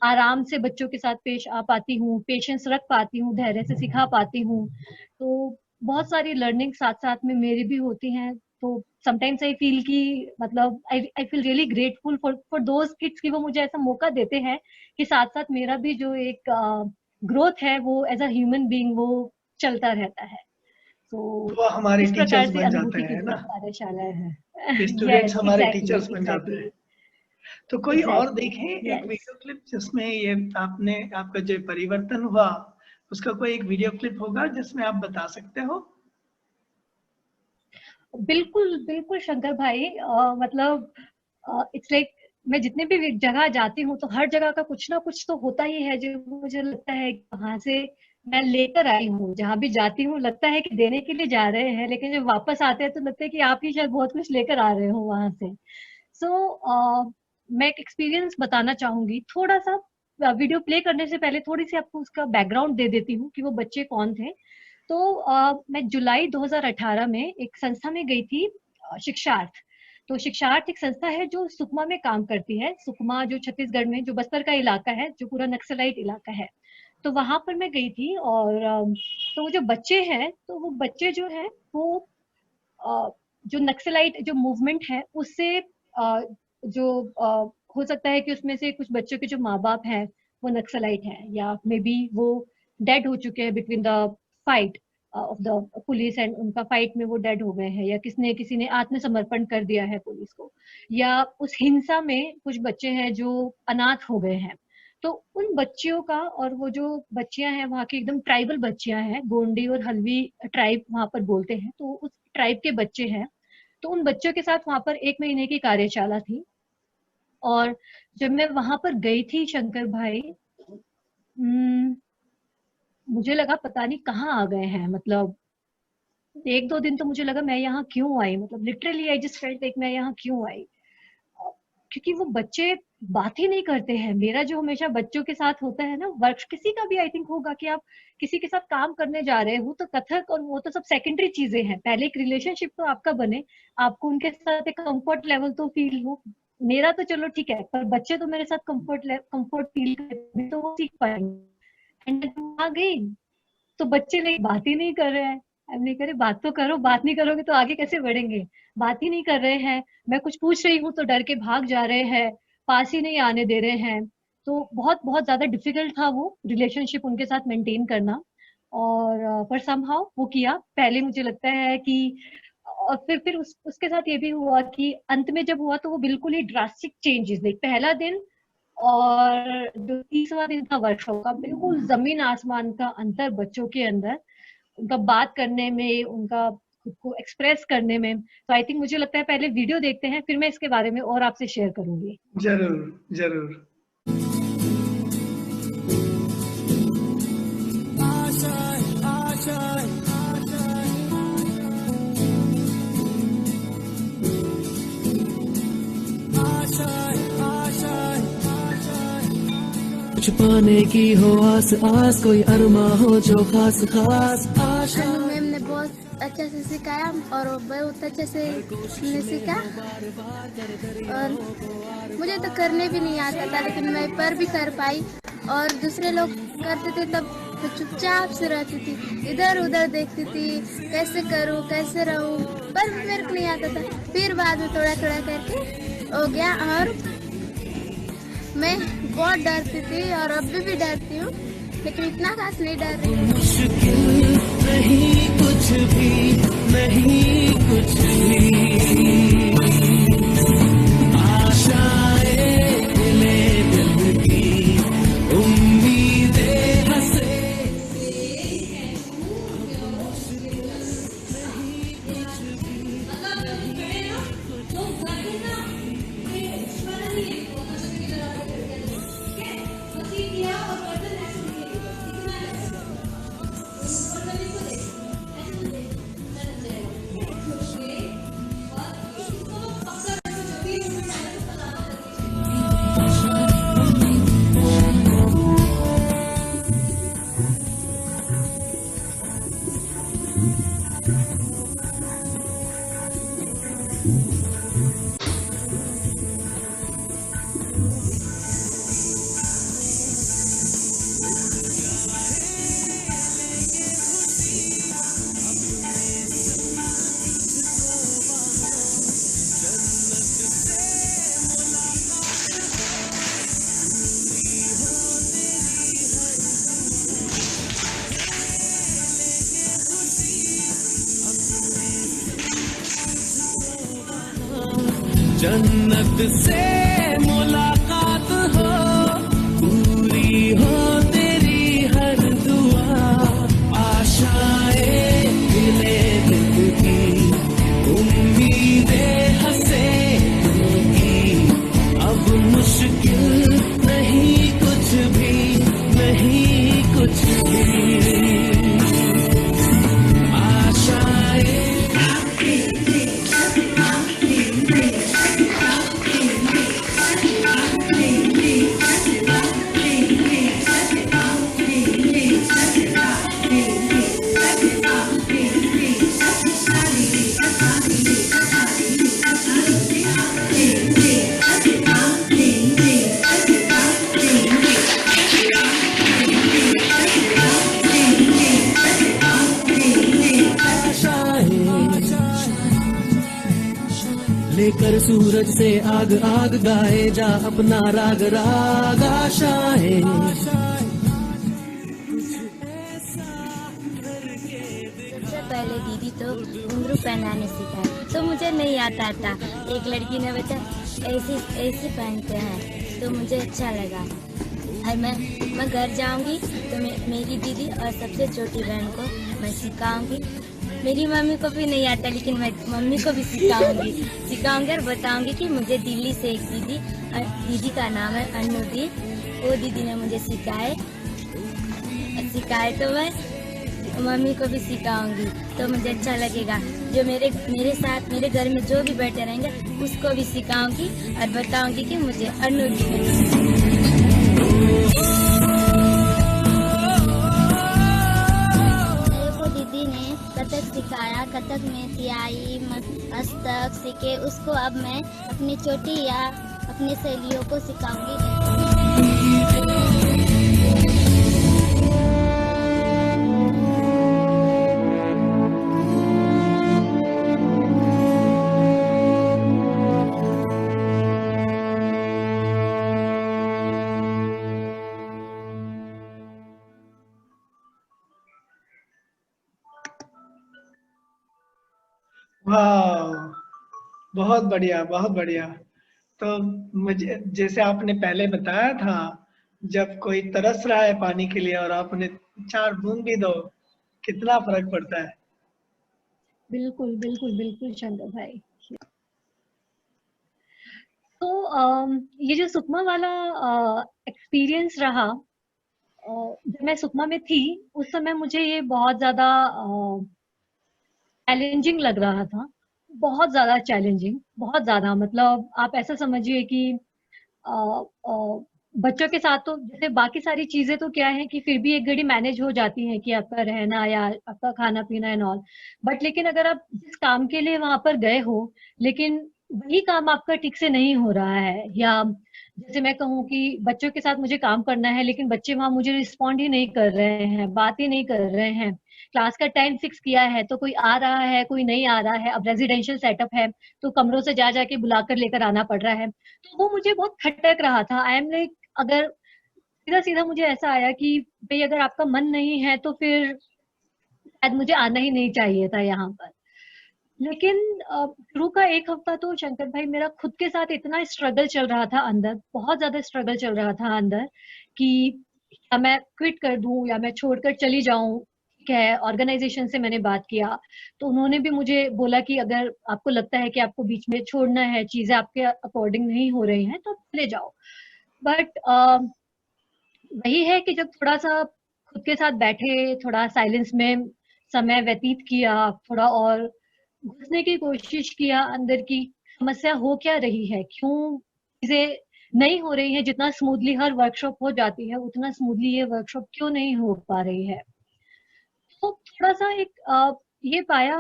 आराम से बच्चों के साथ पेश आ पाती हूँ, पेशेंस रख पाती हूँ, धैर्य से सिखा पाती हूँ। तो बहुत सारी लर्निंग साथ साथ में मेरी भी होती हैं। तो समटाइम्स आई फील कि मतलब I feel really grateful for those kids कि वो मुझे ऐसा मौका देते हैं कि साथ साथ मेरा भी जो एक ग्रोथ है वो एज अ ह्यूमन बीइंग वो चलता रहता है। तो हमारे टीचर्स बन जाते हैं ना, कार्यशाला है, स्टूडेंट्स हमारे टीचर्स बन जाते हैं। तो कोई और देखें एक वीडियो क्लिप जिसमें ये आपका जो परिवर्तन हुआ उसका कोई एक वीडियो क्लिप होगा जिसमें आप बता सकते हो? बिल्कुल बिल्कुल शंकर भाई, मतलब इट्स लाइक मैं जितने भी जगह जाती हूँ तो हर जगह का कुछ ना कुछ तो होता ही है जो मुझे लगता है वहां से मैं लेकर आई हूँ। जहां भी जाती हूँ लगता है कि देने के लिए जा रहे हैं, लेकिन जब वापस आते हैं तो लगता है कि आप ही शायद बहुत कुछ लेकर आ रहे हो वहां से। सो मैं एक एक्सपीरियंस बताना चाहूंगी। थोड़ा सा वीडियो प्ले करने से पहले थोड़ी सी आपको उसका बैकग्राउंड दे देती हूँ कि वो बच्चे कौन थे। तो मैं जुलाई 2018 में एक संस्था में गई थी, शिक्षार्थ। तो शिक्षार्थ एक संस्था है जो सुकमा में काम करती है। सुकमा जो छत्तीसगढ़ में जो बस्तर का इलाका है, जो पूरा नक्सलाइट इलाका है, तो वहां पर मैं गई थी। और तो वो जो बच्चे हैं, तो वो बच्चे जो है वो जो नक्सलाइट जो मूवमेंट है उससे जो हो सकता है कि उसमें से कुछ बच्चों के जो माँ बाप हैं वो नक्सलाइट हैं, या मे बी वो डेड हो चुके हैं between the fight of the police and उनका फाइट में वो डेड हो गए हैं, या किसी ने आत्मसमर्पण कर दिया है पुलिस को, या उस हिंसा में कुछ बच्चे हैं जो अनाथ हो गए हैं। तो उन बच्चियों का, और वो जो बच्चियां हैं वहाँ की एकदम ट्राइबल बच्चियां हैं, गोंडी और हल्वी ट्राइब वहां पर बोलते हैं, तो उस ट्राइब के बच्चे हैं। तो उन बच्चों के साथ वहां पर 1 महीने की कार्यशाला थी। और जब मैं वहां पर गई थी शंकर भाई, मुझे लगा पता नहीं कहाँ आ गए हैं। मतलब 1-2 दिन तो मुझे लगा मैं यहाँ क्यों आई, मतलब literally I just felt like मैं यहाँ क्यों आई, क्योंकि वो बच्चे बात ही नहीं करते हैं। मेरा जो हमेशा बच्चों के साथ होता है ना, वर्क किसी का भी आई थिंक होगा कि आप किसी के साथ काम करने जा रहे हो तो कथक और वो तो सब सेकेंडरी चीजें हैं। पहले एक रिलेशनशिप तो आपका बने, आपको उनके साथ एक कंफर्ट लेवल तो फील हो। मेरा तो चलो ठीक है, पर बच्चे तो मेरे साथ कंफर्ट फील करते तो वो सीख पाएंगे। एंड आ गई तो बच्चे लाइक बात ही नहीं कर रहे हैं। नहीं करे, बात तो करो, बात नहीं करोगे तो आगे कैसे बढ़ेंगे। बात ही नहीं कर रहे हैं, मैं कुछ पूछ रही हूँ तो डर के भाग जा रहे हैं, पास ही नहीं आने दे रहे हैं। तो बहुत बहुत ज्यादा डिफिकल्ट था वो रिलेशनशिप उनके साथ मेंटेन करना। और पर समहाउ वो किया। पहले मुझे लगता है कि, और फिर उसके साथ ये भी हुआ कि अंत में जब हुआ तो वो बिल्कुल ही ड्रास्टिक चेंजेस, लाइक पहला दिन और जो 30वां दिन था वर्कशॉप का, बिल्कुल जमीन आसमान का अंतर बच्चों के अंदर, उनका बात करने में, उनका खुद को एक्सप्रेस करने में। तो आई थिंक मुझे लगता है पहले वीडियो देखते हैं, फिर मैं इसके बारे में और आपसे शेयर करूंगी। जरूर जरूर। कुछ पाने की हो आस आस, कोई अरमा हो जो खास खास आशा। मैम ने बहुत अच्छा से सिखाया और बहुत अच्छे से सीखा, और मुझे तो करने भी नहीं आता था, लेकिन मैं पर भी कर पाई। और दूसरे लोग करते थे तब तो चुपचाप से रहती थी, इधर उधर देखती थी कैसे करूँ कैसे रहूँ, पर मेरे को नहीं आता था। फिर बाद में थोड़ा थोड़ा करके हो गया। और मैं बहुत डरती थी और अभी भी डरती हूँ, लेकिन इतना खास नहीं डर रही हूँ। मुश्किल नहीं कुछ भी, नहीं कुछ भी, आशाएं दिले दिल की, उम्मीदें हंसे। जन्नत से मुलाकात हो, पूरी हो तेरी हर दुआ, आशाएं मिले दिल की, उम्मीदें हंसे दिल की, अब मुश्किल नहीं कुछ भी, नहीं कुछ भी, आशाएं लेकर सूरज से आग आग गाए जा अपना राग राग, आशाएं सबसे पहले दीदी तो घुंघरू पहनाने सिखाया, तो मुझे नहीं आता था। एक लड़की ने बताया ऐसे ऐसे पहनते हैं, तो मुझे अच्छा लगा। और मैं घर जाऊंगी तो मेरी दीदी और सबसे छोटी बहन को मैं सिखाऊंगी। मेरी मम्मी को भी नहीं आता, लेकिन मैं मम्मी को भी सिखाऊंगी और बताऊंगी कि मुझे दिल्ली से एक दीदी का नाम है अनु दी, वो दीदी ने मुझे सिखाए तो मैं मम्मी को भी सिखाऊंगी, तो मुझे अच्छा लगेगा। जो मेरे साथ मेरे घर में जो भी बैठे रहेंगे उसको भी सिखाऊंगी और बताऊंगी कि मुझे अनु दी ने कथक सिखाया। कथक में तिहाई हस्तक सीखे, उसको अब मैं अपनी चोटी या अपनी सहेलियों को सिखाऊंगी। वाह, बहुत बढ़िया, बहुत बढ़िया। तो मुझे जैसे आपने पहले बताया था, जब कोई तरस रहा है पानी के लिए और आपने 4 बूंद भी दो, कितना फर्क पड़ता है। बिल्कुल बिल्कुल बिल्कुल शंकर भाई। तो ये जो सुकमा वाला एक्सपीरियंस रहा, जब मैं सुकमा में थी उस समय मुझे ये बहुत ज्यादा चैलेंजिंग लग रहा था, बहुत ज्यादा चैलेंजिंग, बहुत ज्यादा। मतलब आप ऐसा समझिए कि बच्चों के साथ तो जैसे बाकी सारी चीजें तो क्या है कि फिर भी एक घड़ी मैनेज हो जाती है कि आपका रहना या आपका खाना पीना एंड ऑल, बट लेकिन अगर आप जिस काम के लिए वहां पर गए हो लेकिन वही काम आपका ठीक से नहीं हो रहा है, या जैसे मैं कहूँ कि बच्चों के साथ मुझे काम करना है लेकिन बच्चे वहां मुझे रिस्पॉन्ड ही नहीं कर रहे हैं, बात ही नहीं कर रहे हैं, क्लास का टाइम फिक्स किया है तो कोई आ रहा है कोई नहीं आ रहा है, अब रेजिडेंशियल सेटअप है तो कमरों से जा जाके बुलाकर लेकर आना पड़ रहा है, तो वो मुझे बहुत खटक रहा था। आई एम लाइक, अगर सीधा सीधा मुझे ऐसा आया कि भाई अगर आपका मन नहीं है तो फिर शायद मुझे आना ही नहीं चाहिए था यहाँ पर। लेकिन शुरू का 1 हफ्ता तो शंकर भाई मेरा खुद के साथ इतना स्ट्रगल चल रहा था अंदर, बहुत ज्यादा स्ट्रगल चल रहा था अंदर कि या मैं क्विट कर दूं या मैं छोड़कर चली जाऊं। ठीक है, ऑर्गेनाइजेशन से मैंने बात किया तो उन्होंने भी मुझे बोला कि अगर आपको लगता है कि आपको बीच में छोड़ना है, चीजें आपके अकॉर्डिंग नहीं हो रही हैं तो चले जाओ। बट वही है कि जब थोड़ा सा खुद के साथ बैठे, थोड़ा साइलेंस में समय व्यतीत किया, थोड़ा और घुसने की कोशिश किया अंदर की समस्या हो क्या रही है, क्यों चीजें नहीं हो रही है, जितना स्मूथली हर वर्कशॉप हो जाती है उतना स्मूथली ये वर्कशॉप क्यों नहीं हो पा रही है। तो थोड़ा सा एक ये पाया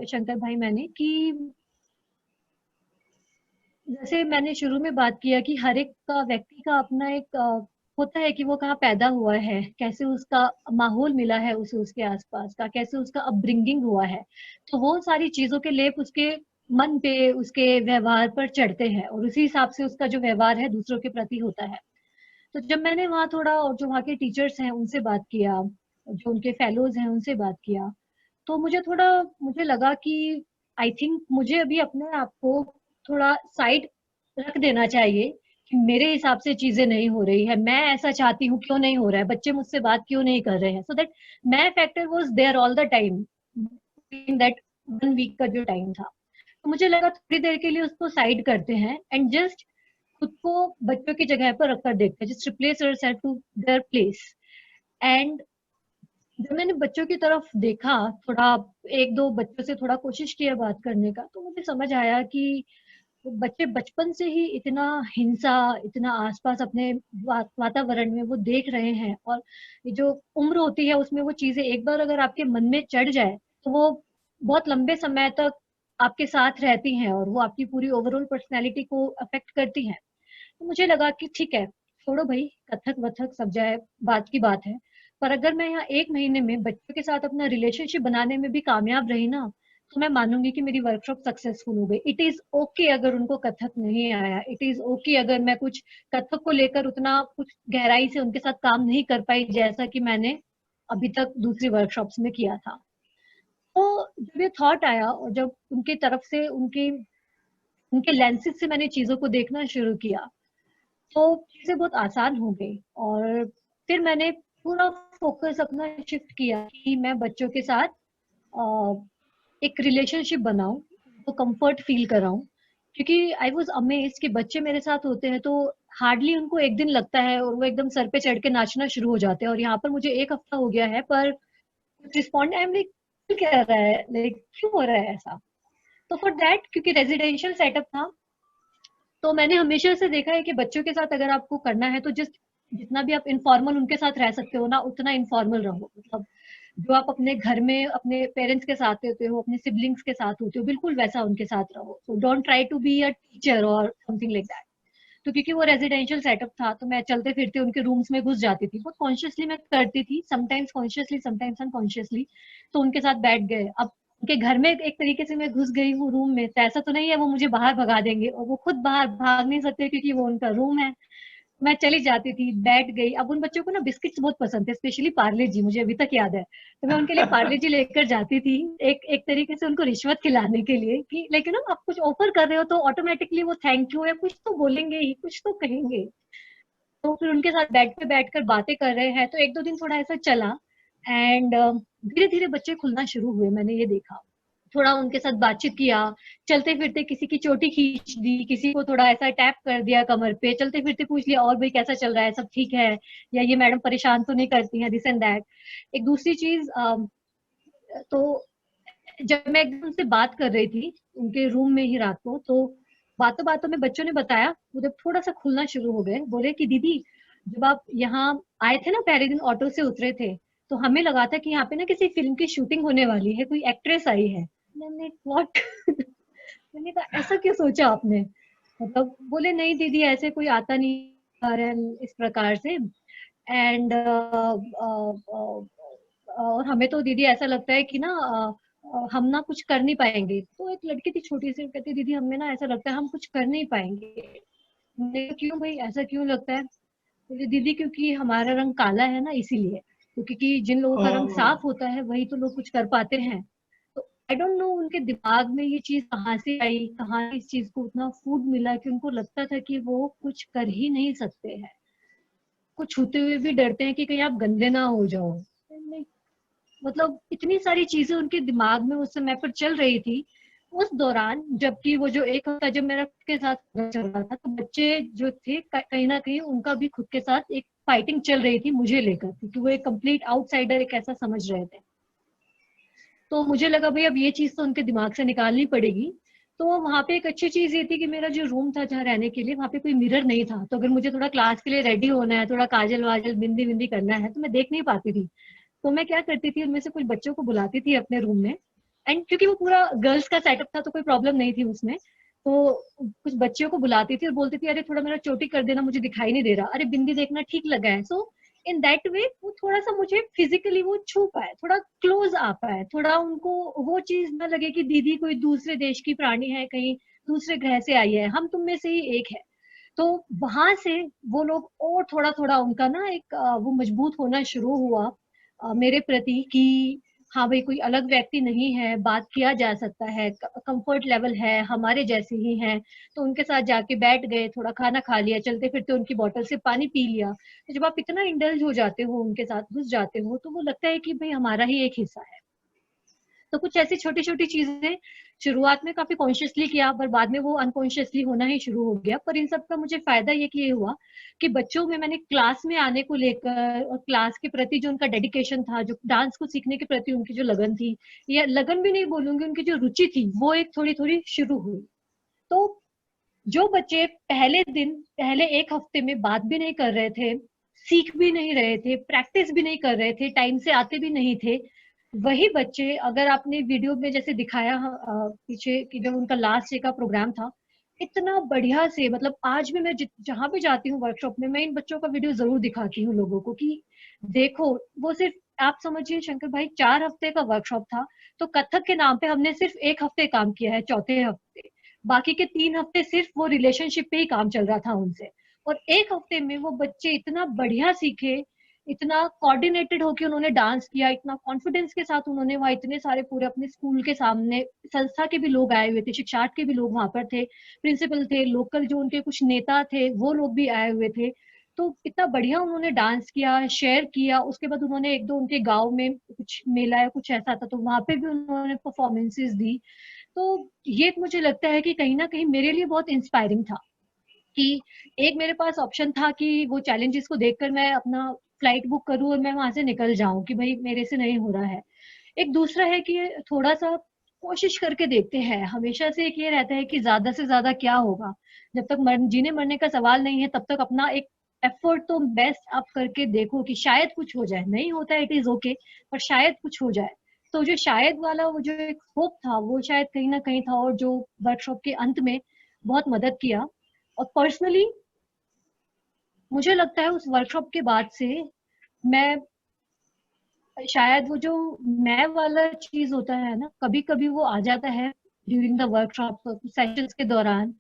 शंकर भाई मैंने कि जैसे मैंने शुरू में बात किया कि हर एक का व्यक्ति का अपना एक होता है कि वो कहाँ पैदा हुआ है, कैसे उसका माहौल मिला है उसे, उसके आसपास का कैसे उसका अपब्रिंगिंग हुआ है, तो वो सारी चीजों के लेप उसके मन पे, उसके व्यवहार पर चढ़ते हैं और उसी हिसाब से उसका जो व्यवहार है दूसरों के प्रति होता है। तो जब मैंने वहाँ थोड़ा, और जो वहाँ के टीचर्स हैं उनसे बात किया, जो उनके फेलोज हैं उनसे बात किया, तो मुझे लगा कि आई थिंक मुझे अभी अपने आप को थोड़ा साइड रख देना चाहिए कि मेरे हिसाब से चीजें नहीं हो रही है, मैं ऐसा चाहती हूँ, क्यों नहीं हो रहा है, बच्चे मुझसे बात क्यों नहीं कर रहे हैं, so that main factor was there all the time in that 1 week का जो टाइम था। तो मुझे लगा थोड़ी देर के लिए उसको साइड करते हैं एंड जस्ट खुद को बच्चों की जगह पर रखकर देखते हैं, just replace yourself to their place. And जब मैंने बच्चों की तरफ देखा, थोड़ा एक दो बच्चों से थोड़ा कोशिश किया बात करने का, तो मुझे समझ आया कि बच्चे बचपन से ही इतना हिंसा, इतना आसपास अपने वातावरण में वो देख रहे हैं, और ये जो उम्र होती है उसमें वो चीजें एक बार अगर आपके मन में चढ़ जाए तो वो बहुत लंबे समय तक आपके साथ रहती हैं और वो आपकी पूरी ओवरऑल पर्सनैलिटी को अफेक्ट करती हैं। तो मुझे लगा कि ठीक है, छोड़ो भाई, कथक वथक सब जाए, बात की बात है, पर अगर मैं यहाँ 1 महीने में बच्चों के साथ अपना रिलेशनशिप बनाने में भी कामयाब रही ना, तो मैं मानूंगी कि मेरी वर्कशॉप सक्सेसफुल हो गई। इट इज ओके अगर उनको कथक नहीं आया, इट इज ओके अगर मैं कुछ कथक को लेकर उतना कुछ गहराई से उनके साथ काम नहीं कर पाई जैसा कि मैंने अभी तक दूसरी वर्कशॉप्स में किया था। तो जब ये थॉट आया और जब उनकी तरफ से उनके लेंसेज से मैंने चीजों को देखना शुरू किया, तो चीजें बहुत आसान हो गई। और फिर मैंने पूरा फोकस अपना शिफ्ट किया कि मैं बच्चों के साथ एक रिलेशनशिप बनाऊं, तो कंफर्ट फील कराऊं, क्योंकि आई वाज अमेज्ड कि बच्चे मेरे साथ होते हैं तो हार्डली उनको एक दिन लगता है और वो एकदम सर पे चढ़ के नाचना शुरू हो जाते हैं, और यहाँ पर मुझे 1 हफ्ता हो गया है पर कुछ रिस्पॉन्ड, आई एम लाइक क्या रहा है, लाइक क्यों हो रहा है ऐसा। तो फॉर दैट, क्योंकि रेजिडेंशियल सेटअप था, तो मैंने हमेशा से देखा है कि बच्चों के साथ अगर आपको करना है तो जस्ट जितना भी आप इनफॉर्मल उनके साथ रह सकते हो ना, उतना इनफॉर्मल रहो। मतलब जो आप अपने घर में अपने पेरेंट्स के साथ होते हो, अपने सिबलिंग्स के साथ होते हो, बिल्कुल वैसा उनके साथ रहो। So don't try to be a teacher और समथिंग लाइक दैट। तो क्योंकि वो रेजिडेंशियल सेटअप था तो मैं चलते फिरते उनके रूम्स में घुस जाती थी, बहुत कॉन्शियसली मैं करती थी, समटाइम्स कॉन्शियसली समटाइम्स अनकॉन्शियसली। तो उनके साथ बैठ गए, अब उनके घर में एक तरीके से मैं घुस गई हूँ रूम में, तो ऐसा तो नहीं है वो मुझे बाहर भगा देंगे, और वो खुद बाहर भाग नहीं सकते क्योंकि वो उनका रूम है। मैं चली जाती थी, बैठ गई। अब उन बच्चों को ना बिस्किट्स बहुत पसंद है, स्पेशली पार्ले जी, मुझे अभी तक याद है। तो मैं उनके लिए पार्ले जी लेकर जाती थी, एक एक तरीके से उनको रिश्वत खिलाने के लिए कि लेकिन ना आप कुछ ऑफर कर रहे हो तो ऑटोमेटिकली वो थैंक यू या कुछ तो बोलेंगे ही, कुछ तो कहेंगे। तो फिर उनके साथ बेड पे बैठकर बातें कर रहे हैं, तो 1-2 दिन थोड़ा ऐसा चला। एंड धीरे धीरे बच्चे खुलना शुरू हुए, मैंने ये देखा। थोड़ा उनके साथ बातचीत किया, चलते फिरते किसी की चोटी खींच दी, किसी को थोड़ा ऐसा टैप कर दिया कमर पे, चलते फिरते पूछ लिया और भाई कैसा चल रहा है, सब ठीक है, या ये मैडम परेशान तो नहीं करती हैं, दिस एंड दैट। एक दूसरी चीज, तो जब मैं एकदम से बात कर रही थी उनके रूम में ही रात को, तो बातों बातों में बच्चों ने बताया, वो जब थोड़ा सा खुलना शुरू हो गए, बोले कि दीदी जब आप यहाँ आए थे ना, पहले दिन ऑटो से उतरे थे, तो हमें लगा था कि यहाँ पे ना किसी फिल्म की शूटिंग होने वाली है, कोई एक्ट्रेस आई है। मैंने व्हाट मैंने कहा ऐसा क्यों सोचा आपने, मतलब बोले नहीं दीदी ऐसे कोई आता नहीं आ रहा है इस प्रकार से। एंड और हमें तो दीदी ऐसा लगता है कि ना हम ना कुछ कर नहीं पाएंगे। तो एक लड़की थी छोटी सी, कहती दीदी हमें ना ऐसा लगता है हम कुछ कर नहीं पाएंगे। मैंने कहा, क्यों भाई ऐसा क्यों लगता है? बोले दीदी क्योंकि हमारा रंग काला है ना इसीलिए, तो क्योंकि जिन लोगों का रंग साफ होता है वही तो लोग कुछ कर पाते हैं। तो आई डोंट नो उनके दिमाग में ये चीज कहाँ से आई, कहाँ इस चीज को उतना फूड मिला कि उनको लगता था कि वो कुछ कर ही नहीं सकते हैं, कुछ छूते हुए भी डरते हैं कि कहीं आप गंदे ना हो जाओ। मतलब इतनी सारी चीजें उनके दिमाग में उस समय पर चल रही थी। उस दौरान जबकि वो जो 1 हफ्ता जब मेरा के साथ चल रहा था, तो बच्चे जो थे कहीं ना कहीं उनका भी खुद के साथ एक फाइटिंग चल रही थी मुझे लेकर, क्योंकि वो एक कंप्लीट आउटसाइडर एक ऐसा समझ रहे थे। तो मुझे लगा भाई अब ये चीज तो उनके दिमाग से निकालनी पड़ेगी। तो वहां पे एक अच्छी चीज ये थी कि मेरा जो रूम था जहाँ रहने के लिए, वहां पे कोई मिरर नहीं था, तो अगर मुझे थोड़ा क्लास के लिए रेडी होना है, थोड़ा काजल वाजल बिंदी बिंदी करना है, तो मैं देख नहीं पाती थी। तो मैं क्या करती थी, उनमें से कुछ बच्चों को बुलाती थी अपने रूम में, एंड क्योंकि वो पूरा गर्ल्स का सेटअप था तो कोई प्रॉब्लम नहीं थी उसमें। तो कुछ बच्चियों को बुलाती थी और बोलती थी अरे थोड़ा मेरा चोटी कर देना, मुझे दिखाई नहीं दे रहा, अरे बिंदी देखना ठीक लगा है। सो इन दैट वे वो थोड़ा सा मुझे फिजिकली वो छू पाए, थोड़ा क्लोज आ पाए, थोड़ा उनको वो चीज ना लगे कि दीदी कोई दूसरे देश की प्राणी है, कहीं दूसरे ग्रह से आई है, हम तुम में से ही एक है। तो वहां से वो लोग और थोड़ा थोड़ा उनका ना एक वो मजबूत होना शुरू हुआ मेरे प्रति कि हाँ भाई कोई अलग व्यक्ति नहीं है, बात किया जा सकता है, कंफर्ट लेवल है, हमारे जैसे ही हैं, तो उनके साथ जाके बैठ गए, थोड़ा खाना खा लिया, चलते फिरते उनकी बोतल से पानी पी लिया। तो जब आप इतना इंडल्ज हो जाते हो, उनके साथ घुस जाते हो, तो वो लगता है कि भाई हमारा ही एक हिस्सा है। तो कुछ ऐसी छोटी छोटी चीजें शुरुआत में काफी कॉन्शियसली किया, पर बाद में वो अनकॉन्शियसली होना ही शुरू हो गया। पर इन सब का मुझे फायदा ये हुआ कि बच्चों में मैंने क्लास में आने को लेकर और क्लास के प्रति जो उनका डेडिकेशन था, जो डांस को सीखने के प्रति उनकी जो लगन थी, या लगन भी नहीं बोलूंगी, उनकी जो रुचि थी, वो एक थोड़ी थोड़ी शुरू हुई। तो जो बच्चे पहले एक हफ्ते में बात भी नहीं कर रहे थे, सीख भी नहीं रहे थे, प्रैक्टिस भी नहीं कर रहे थे, टाइम से आते भी नहीं थे, वही बच्चे, अगर आपने वीडियो में जैसे दिखाया पीछे कि जब उनका लास्ट डे का प्रोग्राम था, इतना बढ़िया से, मतलब आज भी मैं जहां भी जाती हूँ वर्कशॉप में, मैं इन बच्चों का वीडियो जरूर दिखाती हूँ लोगों को कि देखो। वो सिर्फ आप समझिए शंकर भाई, 4 हफ्ते का वर्कशॉप था, तो कथक के नाम पे हमने सिर्फ 1 हफ्ते काम किया है, चौथे हफ्ते, बाकी के 3 हफ्ते सिर्फ वो रिलेशनशिप पे ही काम चल रहा था उनसे। और 1 हफ्ते में वो बच्चे इतना बढ़िया सीखे, इतना कोऑर्डिनेटेड होके उन्होंने डांस किया, इतना कॉन्फिडेंस के साथ उन्होंने वहाँ, इतने सारे पूरे अपने स्कूल के सामने, संस्था के भी लोग आए हुए थे, शिक्षार्थ के भी लोग वहां पर थे, प्रिंसिपल थे, लोकल जो उनके कुछ नेता थे वो लोग भी आए हुए थे। तो इतना बढ़िया उन्होंने डांस किया, शेयर किया। उसके बाद उन्होंने एक दो उनके गांव में कुछ मेला या कुछ ऐसा था, तो वहां पे भी उन्होंने परफॉर्मेंसेस दी। तो ये मुझे लगता है कि कहीं ना कहीं मेरे लिए बहुत इंस्पायरिंग था कि एक मेरे पास ऑप्शन था कि वो चैलेंजेस को देखकर मैं अपना फ्लाइट बुक करूं और मैं वहां से निकल जाऊं कि भाई मेरे से नहीं हो रहा है। एक दूसरा है कि थोड़ा सा कोशिश करके देखते हैं। हमेशा से एक ये रहता है कि ज्यादा से ज्यादा क्या होगा, जब तक जीने मरने का सवाल नहीं है, तब तक अपना एक एफर्ट तो बेस्ट आप करके देखो कि शायद कुछ हो जाए। नहीं होता है, इट इज ओके, पर शायद कुछ हो जाए। तो जो शायद वाला वो जो एक होप था, वो शायद कहीं ना कहीं था, और जो वर्कशॉप के अंत में बहुत मदद किया। और पर्सनली मुझे लगता है उस वर्कशॉप के बाद से मैं शायद वो जो मैं वाला चीज होता है ना, कभी कभी वो आ जाता है ड्यूरिंग द वर्कशॉप सेशंस के दौरान।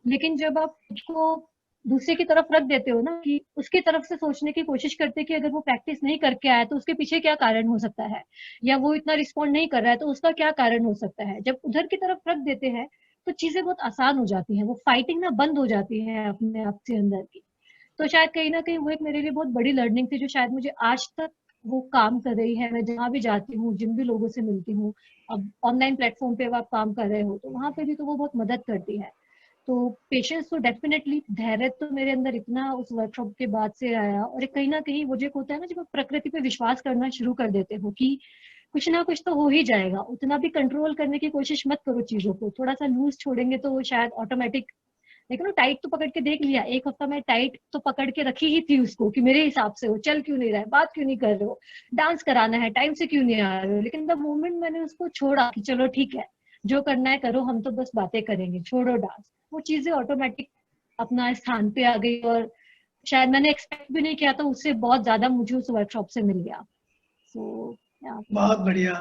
लेकिन जब आप उसको दूसरे की तरफ रख देते हो ना, कि उसकी तरफ से सोचने की कोशिश करते कि अगर वो प्रैक्टिस नहीं करके आया तो उसके पीछे क्या कारण हो सकता है, या वो इतना रिस्पॉन्ड नहीं कर रहा है तो उसका क्या कारण हो सकता है, जब उधर की तरफ रख देते हैं तो चीजें बहुत आसान हो जाती हैं। वो फाइटिंग ना बंद हो जाती है अपने आप से अंदर की। तो शायद कहीं ना कहीं वो एक मेरे लिए बहुत बड़ी लर्निंग थी, जो शायद मुझे आज तक वो काम कर रही है। मैं जहाँ भी जाती हूँ, जिन भी लोगों से मिलती हूँ, अब ऑनलाइन प्लेटफॉर्म पे आप काम कर रहे हो तो वहां पे भी तो वो बहुत मदद करती है। तो पेशेंस तो डेफिनेटली, धैर्य तो मेरे अंदर इतना उस वर्कशॉप के बाद से आया। और एक कहीं ना कहीं वो जो होता है ना, जब आप प्रकृति पे विश्वास करना शुरू कर देते हो कि कुछ ना कुछ तो हो ही जाएगा, उतना भी कंट्रोल करने की कोशिश मत करो चीजों को, थोड़ा सा लूज छोड़ेंगे तो वो शायद ऑटोमेटिक। लेकिन टाइट तो पकड़ के देख लिया, 1 हफ्ता में टाइट तो पकड़ के रखी ही थी उसको कि मेरे हिसाब से वो चल क्यों नहीं रहा है, बात क्यों नहीं कर रहे हो, डांस कराना है, टाइम से क्यों नहीं आ रहे हो। लेकिन द मोमेंट मैंने उसको छोड़ा कि चलो ठीक है, जो करना है करो, हम तो बस बातें करेंगे, छोड़ो डांस, वो चीजें ऑटोमेटिक अपना स्थान पे आ गई। और शायद मैंने एक्सपेक्ट भी नहीं किया था, उससे बहुत ज्यादा मुझे उस वर्कशॉप से मिल गया। सो बहुत बढ़िया।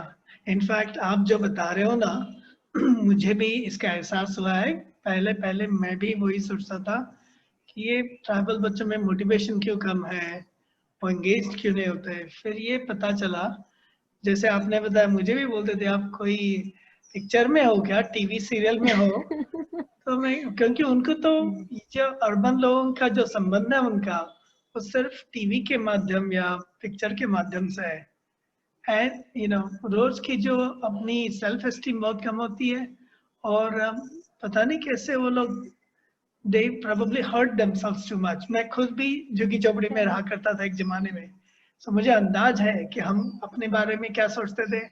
इनफैक्ट आप जो बता रहे हो ना, मुझे भी इसका एहसास हुआ है। पहले पहले मैं भी वही सोचता था कि ये ट्राइबल बच्चों में मोटिवेशन क्यों कम है, वो एंगेज क्यों नहीं होते। फिर ये पता चला, जैसे आपने बताया, मुझे भी बोलते थे आप कोई पिक्चर में हो क्या, टीवी सीरियल में हो। तो मैं, क्योंकि उनको तो जो अर्बन लोगों का जो संबंध है उनका, वो सिर्फ टीवी के माध्यम या पिक्चर के माध्यम से है। एंड रोज की जो अपनी सेल्फ एस्टीम बहुत कम होती है, और पता नहीं कैसे वो लोग, they probably hurt themselves too much। मैं खुद भी झुग्गी झोपड़ी में रहा करता था एक जमाने में, तो मुझे अंदाज है कि हम अपने बारे में क्या सोचते थे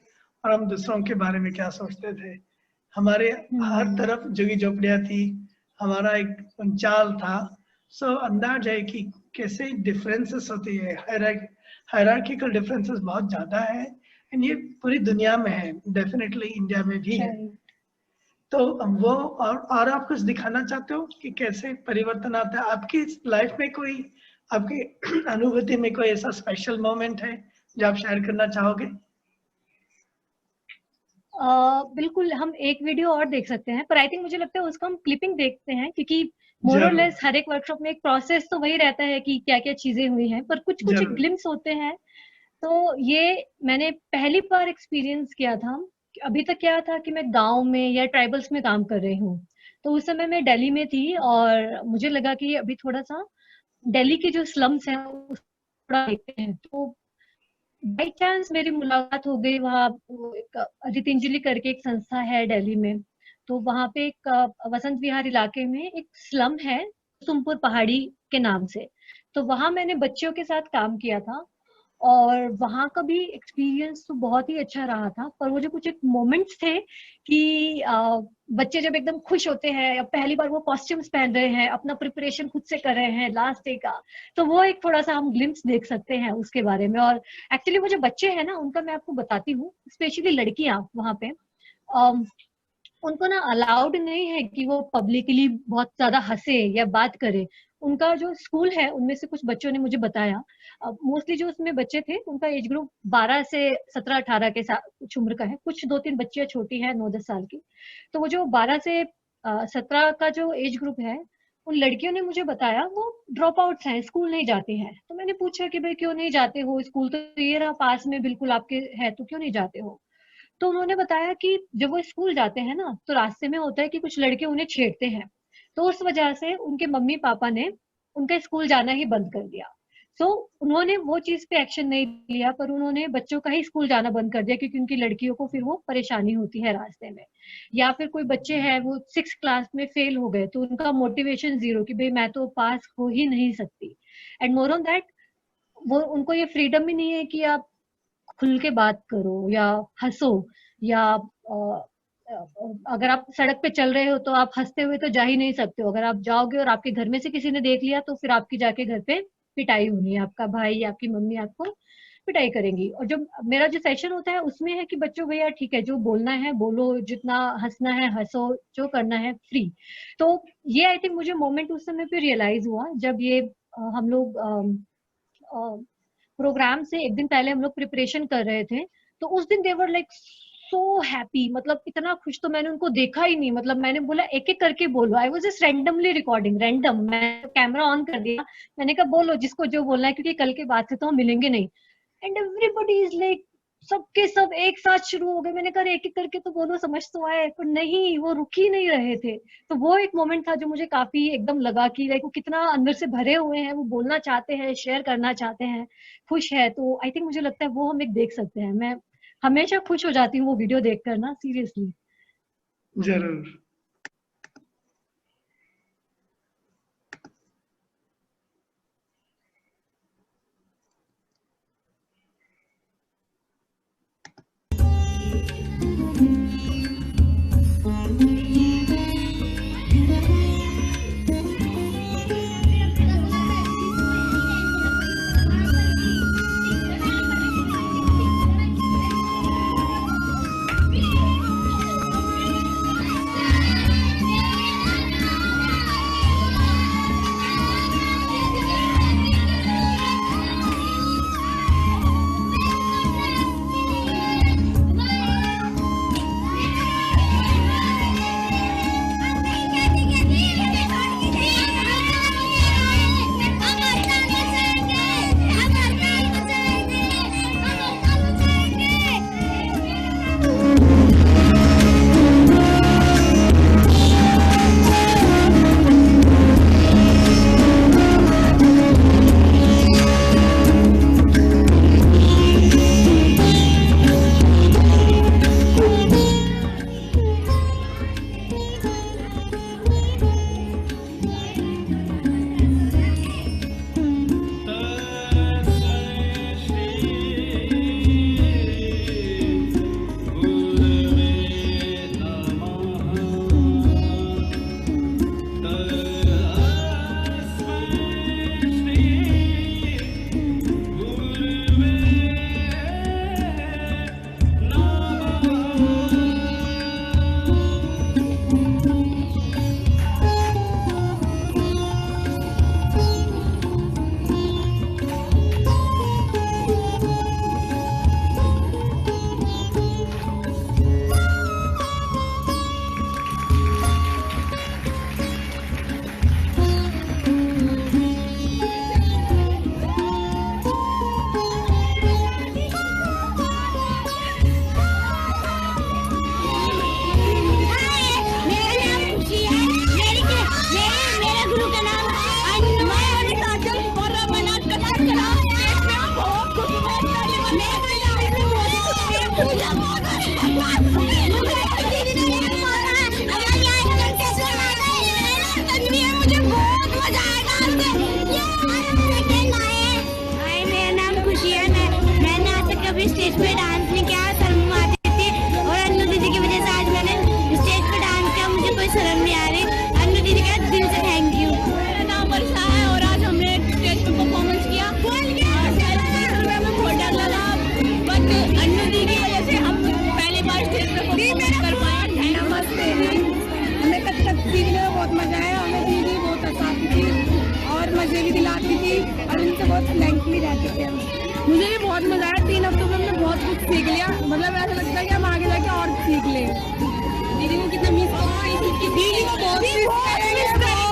और हम दूसरों के बारे में क्या सोचते थे। हमारे हर तरफ झुग्गी झोपड़ियां थी, हमारा एक पंचाल था। सो अंदाज है कि कैसे डिफरेंसेस होती है, हायरार्किकल डिफरेंसेस बहुत ज्यादा है। एंड ये पूरी दुनिया में है, डेफिनेटली इंडिया में भी है। तो वो, और आप कुछ दिखाना चाहते हो कि कैसे परिवर्तन आता है आपकी लाइफ में? कोई आपकी अनुभूति में कोई ऐसा स्पेशल मोमेंट है जो आप शेयर करना चाहोगे? बिल्कुल, हम एक वीडियो और देख सकते हैं, पर आई थिंक मुझे लगता है उसका हम क्लिपिंग देखते हैं, क्योंकि मोर और लेस हर एक वर्कशॉप में एक प्रोसेस तो वही रहता है कि क्या क्या चीजें हुई हैं, पर कुछ कुछ ग्लिम्स होते हैं। तो ये मैंने पहली बार एक्सपीरियंस किया था। अभी तक क्या था कि मैं गांव में या ट्राइबल्स में काम कर रही हूँ, तो उस समय मैं दिल्ली में थी और मुझे लगा कि अभी थोड़ा सा दिल्ली के जो स्लम्स हैं थोड़ा देखते हैं। तो बाई चांस मेरी मुलाकात हो गई वहाँ, एक रितिंजली करके एक संस्था है दिल्ली में, तो वहाँ पे एक वसंत विहार इलाके में एक स्लम है कुसुमपुर पहाड़ी के नाम से। तो वहाँ मैंने बच्चों के साथ काम किया था और वहाँ का भी एक्सपीरियंस तो बहुत ही अच्छा रहा था। पर वो जो कुछ एक मोमेंट्स थे कि बच्चे जब एकदम खुश होते हैं, अब पहली बार वो कॉस्ट्यूम्स पहन रहे हैं, अपना प्रिपरेशन खुद से कर रहे हैं लास्ट डे का, तो वो एक थोड़ा सा हम ग्लिम्स देख सकते हैं उसके बारे में। और एक्चुअली वो जो बच्चे हैं ना, उनका मैं आपको बताती हूँ, स्पेशली लड़कियां वहाँ पे उनको ना अलाउड नहीं है कि वो पब्लिकली बहुत ज्यादा हंसे या बात करे। उनका जो स्कूल है, उनमें से कुछ बच्चों ने मुझे बताया, मोस्टली जो उसमें बच्चे थे उनका एज ग्रुप 12 से 17-18 के कुछ उम्र का है, कुछ 2-3 बच्चियां छोटी हैं 9-10 साल की। तो वो जो 12 से 17 का जो एज ग्रुप है, उन लड़कियों ने मुझे बताया वो ड्रॉप आउट्स हैं, स्कूल नहीं जाती हैं। तो मैंने पूछा कि भाई क्यों नहीं जाते हो, स्कूल तो ये रहा पास में बिल्कुल आपके है, तो क्यों नहीं जाते हो। तो उन्होंने बताया कि जब वो स्कूल जाते हैं ना, तो रास्ते में होता है कि कुछ लड़के उन्हें छेड़ते हैं, तो उस वजह से उनके मम्मी पापा ने उनका स्कूल जाना ही बंद कर दिया। सो उन्होंने वो चीज पे एक्शन नहीं लिया, पर उन्होंने बच्चों का ही स्कूल जाना बंद कर दिया, क्योंकि उनकी लड़कियों को फिर वो परेशानी होती है रास्ते में। या फिर कोई बच्चे हैं वो 6th क्लास में फेल हो गए, तो उनका मोटिवेशन 0 कि भाई मैं तो पास हो ही नहीं सकती। एंड मोर ऑन दैट, वो उनको ये फ्रीडम ही नहीं है कि आप खुल के बात करो या हंसो, या अगर आप सड़क पे चल रहे हो तो आप हंसते हुए तो जा ही नहीं सकते हो। अगर आप जाओगे और आपके घर में से किसी ने देख लिया, तो फिर आपकी जाके घर पे पिटाई होनी है, आपका भाई या आपकी मम्मी आपको पिटाई करेंगी। और जो मेरा जो सेशन होता है उसमें है कि बच्चों भैया ठीक है, जो बोलना है बोलो, जितना हंसना है हंसो, जो करना है फ्री। तो ये आई थिंक मुझे मोमेंट उस समय पे रियलाइज हुआ जब ये हम लोग प्रोग्राम से एक दिन पहले हम लोग प्रिपरेशन कर रहे थे। तो उस दिन देवर लाइक सो हैप्पी, मतलब इतना खुश तो मैंने उनको देखा ही नहीं। मतलब मैंने बोला एक एक करके बोलो, I was just randomly recording, random, मैं कैमरा ऑन कर दिया, मैंने कहा बोलो जिसको जो बोलना है, क्योंकि कल के बाद से तो हम मिलेंगे नहीं। एंड एवरीबॉडी इज लाइक, सबके सब एक साथ शुरू हो गए। मैंने कहा एक एक करके तो बोलो, समझ तो आए, पर नहीं, वो रुक ही नहीं रहे थे। तो वो एक मोमेंट था जो मुझे काफी एकदम लगा कि लाइक वो कितना अंदर से भरे हुए हैं, वो बोलना चाहते हैं, शेयर करना चाहते हैं, खुश है। तो आई थिंक मुझे लगता है वो हम एक देख सकते हैं। मैं हमेशा खुश हो जाती हूँ वो वीडियो देखकर ना, सीरियसली। जरूर। मेरा नाम खुशी है। मैंने आज तक कभी स्टेज पे डांस नहीं किया, शर्म आती थी, और अन्नू दीदी की वजह से आज मैंने स्टेज पे डांस किया। मुझे कोई शर्म नहीं आ रही। अन्नू दीदी का दिल से थैंक यू। मेरा नाम वर्षा है और आज हमने स्टेज पे परफॉर्मेंस किया। हमें बहुत डर लगा, बट अन्नू दीदी की वजह से हम पहली बार स्टेज पे परफॉर्मेंस कर पाए। नमस्ते। हमें कथक सीखने में बहुत मजा आया। हमें दीदी बहुत हंसाती थी और मजे भी दिलाती थी और उनसे बहुत फ्लैंक भी रहते थे। मुझे भी बहुत मजा आया। 3 हफ्तों में हमने बहुत कुछ सीख लिया। मतलब ऐसा लगता है कि हम आगे जाके और सीख लें। दीदी को कितना मिस कर रही थी। दीदी को बहुत मिस करेंगे, मिस करेंगे।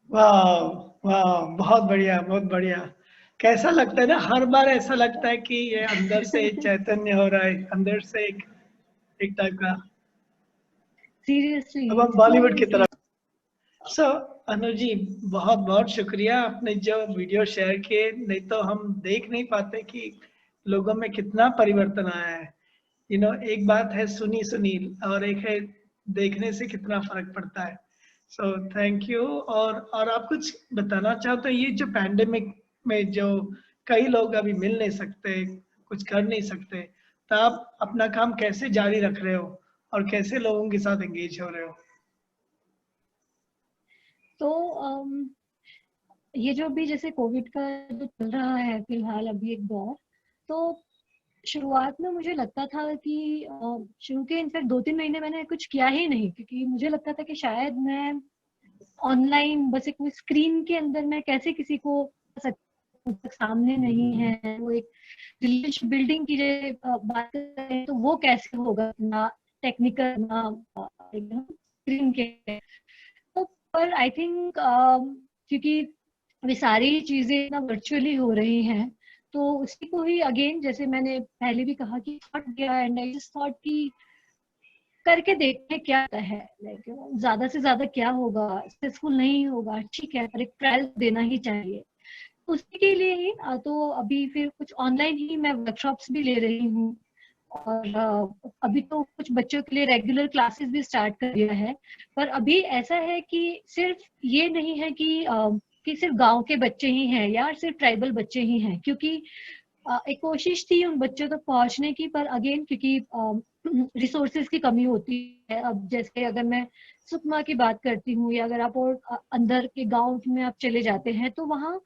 वाह वाह, बहुत बढ़िया बहुत बढ़िया। कैसा लगता है ना, हर बार ऐसा लगता है कि ये अंदर से चैतन्य हो रहा है, अंदर से एक टाइप का। सीरियसली अब हम बॉलीवुड की तरफ। सो अनु जी, बहुत बहुत शुक्रिया, आपने जो वीडियो शेयर किए। नहीं तो हम देख नहीं पाते कि लोगों में कितना परिवर्तन आया है। एक बात है सुनी सुनी, और एक है देखने से कितना फर्क पड़ता है। सो थैंक यू। और आप कुछ बताना चाहते हैं? ये जो पैंडेमिक में जो कई लोग अभी मिल नहीं सकते, कुछ कर नहीं सकते, तो आप अपना काम कैसे जारी रख रहे हो और कैसे लोगों के साथ एंगेज हो रहे हो? तो ये जो अभी जैसे कोविड का जो चल रहा है फिलहाल अभी एक दौर, तो शुरुआत में मुझे लगता था कि शुरू के इनफैक्ट 2-3 महीने मैंने कुछ किया ही नहीं, क्योंकि मुझे लगता था कि शायद मैं ऑनलाइन बस एक स्क्रीन के अंदर मैं कैसे किसी को सामने नहीं है, वो एक रिलेशन बिल्डिंग की जो बात करें तो वो कैसे होगा, ना टेक्निकल ना स्क्रीन के। तो पर आई थिंक क्योंकि वे सारी चीजें ना वर्चुअली हो रही हैं, तो उसी को ही अगेन जैसे मैंने पहले भी कहा कि थॉट गया एंड आई जस्ट थॉट कि करके देखते क्या है, लाइक ज्यादा से ज्यादा क्या होगा, सक्सेसफुल नहीं होगा ठीक है, पर एक ट्रायल देना ही चाहिए। उसी के लिए ही तो अभी फिर कुछ ऑनलाइन ही मैं वर्कशॉप्स भी ले रही हूँ, और अभी तो कुछ बच्चों के लिए रेगुलर क्लासेस भी स्टार्ट कर दिया है। पर अभी ऐसा है कि सिर्फ ये नहीं है कि सिर्फ गांव के बच्चे ही हैं या सिर्फ ट्राइबल बच्चे ही हैं, क्योंकि एक कोशिश थी उन बच्चों तक पहुंचने की, पर अगेन क्योंकि रिसोर्सेज की कमी होती है। अब जैसे अगर मैं सुकमा की बात करती हूँ, या अगर आप और अंदर के गांव में आप चले जाते हैं तो वहाँ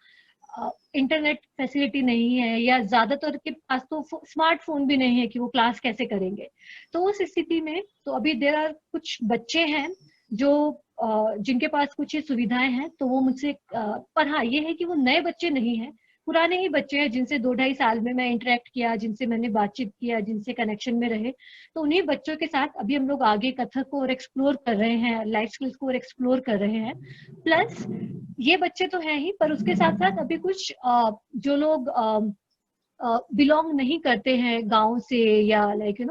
इंटरनेट फैसिलिटी नहीं है, या ज्यादातर के पास तो स्मार्टफोन भी नहीं है कि वो क्लास कैसे करेंगे। तो उस स्थिति में तो अभी देर आर कुछ बच्चे हैं जो जिनके पास कुछ ये सुविधाएं हैं, तो वो मुझसे पर हाँ ये है कि वो नए बच्चे नहीं हैं, पुराने ही बच्चे हैं जिनसे 2-2.5 साल में मैं इंटरेक्ट किया, जिनसे मैंने बातचीत किया, जिनसे कनेक्शन में रहे। तो उन्हीं बच्चों के साथ अभी हम लोग आगे कथक को और एक्सप्लोर कर रहे हैं, लाइफ स्किल्स को और एक्सप्लोर कर रहे हैं। प्लस ये बच्चे तो हैं ही, पर उसके साथ साथ अभी कुछ जो लोग बिलोंग नहीं करते हैं गांव से, या लाइक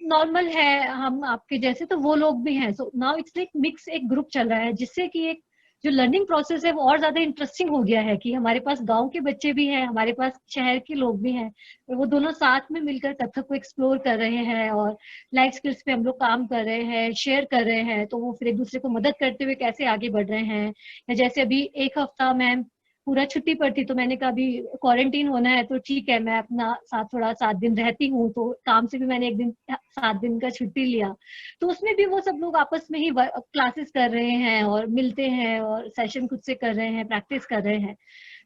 नॉर्मल है हम आपके जैसे, तो वो लोग भी हैं। So now it's like mix, एक ग्रुप चल रहा है, जिससे कि एक जो लर्निंग प्रोसेस है वो और ज्यादा इंटरेस्टिंग हो गया है कि हमारे पास गांव के बच्चे भी हैं, हमारे पास शहर के लोग भी हैं, और वो दोनों साथ में मिलकर कथक को एक्सप्लोर कर रहे हैं और लाइफ स्किल्स पे हम लोग काम कर रहे हैं, शेयर कर रहे हैं। तो वो फिर एक दूसरे को मदद करते हुए कैसे आगे बढ़ रहे हैं। या जैसे अभी एक हफ्ता मैं पूरा छुट्टी पर थी, तो मैंने कहा अभी क्वारंटीन होना है तो ठीक है मैं अपना साथ थोड़ा 7 दिन रहती हूँ, तो काम से भी मैंने 1 दिन 7 दिन का छुट्टी लिया। तो उसमें भी वो सब लोग आपस में ही क्लासेस कर रहे हैं और मिलते हैं और सेशन खुद से कर रहे हैं, प्रैक्टिस कर रहे हैं।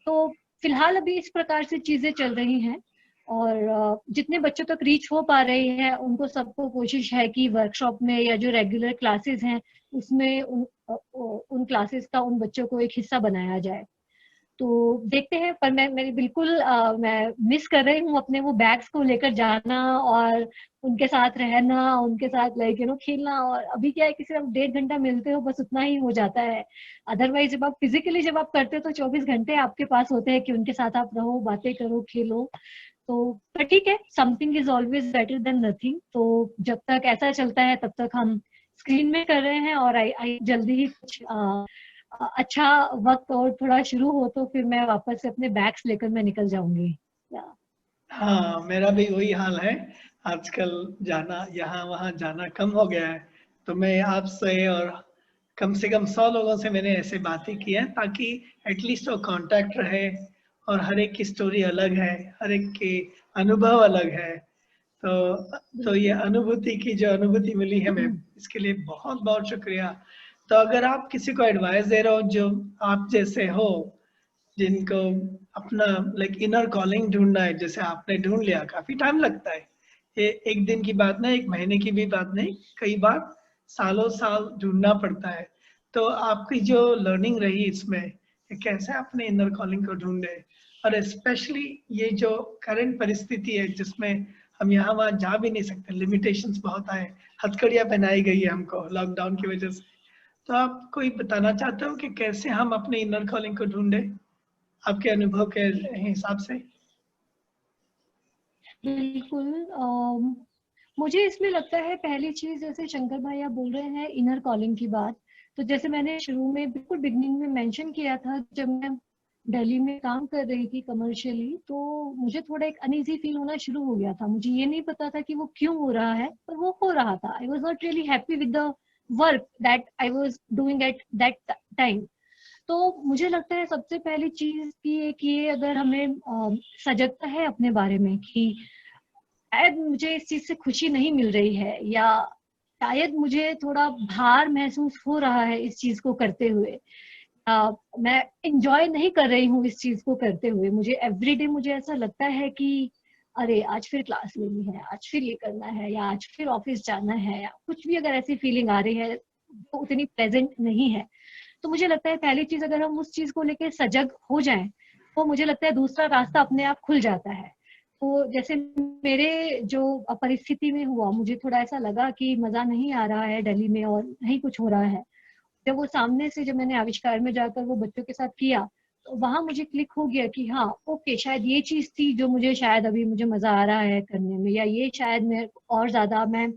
तो फिलहाल अभी इस प्रकार से चीजें चल रही हैं, और जितने बच्चों तक रीच हो पा रही है उनको सबको कोशिश है कि वर्कशॉप में या जो रेगुलर क्लासेस हैं उसमें उन क्लासेस का उन बच्चों को एक हिस्सा बनाया जाए। तो देखते हैं। पर मैं बिल्कुल मैं मिस कर रही हूँ अपने वो बैग्स को लेकर जाना और उनके साथ रहना, उनके साथ लाइक खेलना। और अभी क्या है कि सिर्फ 1.5 घंटा मिलते हो, बस उतना ही हो जाता है। अदरवाइज जब आप फिजिकली जब आप करते हो तो 24 घंटे आपके पास होते हैं कि उनके साथ आप रहो, बातें करो, खेलो। तो पर ठीक है, something is always better than nothing. तो जब तक ऐसा चलता है तब तक हम स्क्रीन में कर रहे हैं, और आई जल्दी ही कुछ अच्छा वक्त और थोड़ा शुरू हो तो फिर मैं वापस से अपने बैग्स लेकर मैं निकल जाऊंगी। हाँ, मेरा भी वही हाल है। आजकल जाना यहाँ वहाँ जाना कम हो गया है। तो मैं आपसे और कम से कम 100 लोगों से मैंने ऐसे बातें की है, ताकि एटलीस्ट वो कांटेक्ट रहे। और हर एक की स्टोरी अलग है, हर एक के अनुभव अलग है। तो ये अनुभूति की जो अनुभूति मिली है, मैं इसके लिए बहुत बहुत शुक्रिया। तो अगर आप किसी को एडवाइस दे रहे हो जो आप जैसे हो, जिनको अपना लाइक इनर कॉलिंग ढूंढना है, जैसे आपने ढूंढ लिया, काफी टाइम लगता है। ये एक दिन की बात नहीं, एक महीने की भी बात नहीं, कई बार सालों साल ढूंढना पड़ता है। तो आपकी जो लर्निंग रही इसमें, कैसे अपने इनर कॉलिंग को ढूंढे, और स्पेशली ये जो करंट परिस्थिति है जिसमें हम यहाँ वहाँ जा भी नहीं सकते, लिमिटेशंस बहुत आए, हथकड़ियां पहनाई गई है हमको लॉकडाउन की वजह से। तो आप कोई बताना चाहते हो कि कैसे हम अपने इनर कॉलिंग को ढूंढे, आपके अनुभव के हिसाब से? बिल्कुल। मुझे इसमें लगता है पहली चीज, जैसे शंकर भाई आप बोल रहे हैं इनर कॉलिंग की बात, तो जैसे मैंने शुरू में बिल्कुल बिगनिंग में मेंशन किया था, जब मैं दिल्ली में काम कर रही थी कमर्शियली, तो मुझे थोड़ा एक अनईजी फील होना शुरू हो गया था। मुझे ये नहीं पता था कि वो क्यों हो रहा है, पर वो हो रहा था। आई was not really happy with the work that I was doing at that time. तो मुझे लगता है सबसे पहली चीज की कि अगर हमें सजगता है अपने बारे में कि शायद मुझे इस चीज से खुशी नहीं मिल रही है, या शायद मुझे थोड़ा भार महसूस हो रहा है इस चीज को करते हुए, मैं इंजॉय नहीं कर रही हूँ इस चीज को करते हुए। मुझे एवरीडे मुझे ऐसा लगता है कि अरे आज फिर क्लास लेनी है, आज फिर ये करना है, या आज फिर ऑफिस जाना है, या कुछ भी अगर ऐसी फीलिंग आ रही है तो उतनी प्रेजेंट नहीं है। तो मुझे लगता है पहली चीज, अगर हम उस चीज को लेकर सजग हो जाएं, तो मुझे लगता है दूसरा रास्ता अपने आप खुल जाता है। तो जैसे मेरे जो परिस्थिति में हुआ, मुझे थोड़ा ऐसा लगा कि मजा नहीं आ रहा है दिल्ली में और नहीं कुछ हो रहा है। जब वो सामने से, जब मैंने आविष्कार में जाकर वो बच्चों के साथ किया, तो वहां मुझे क्लिक हो गया कि हाँ ओके, शायद ये चीज थी जो मुझे शायद अभी मुझे मजा आ रहा है करने में, या ये शायद मैं और ज्यादा मैं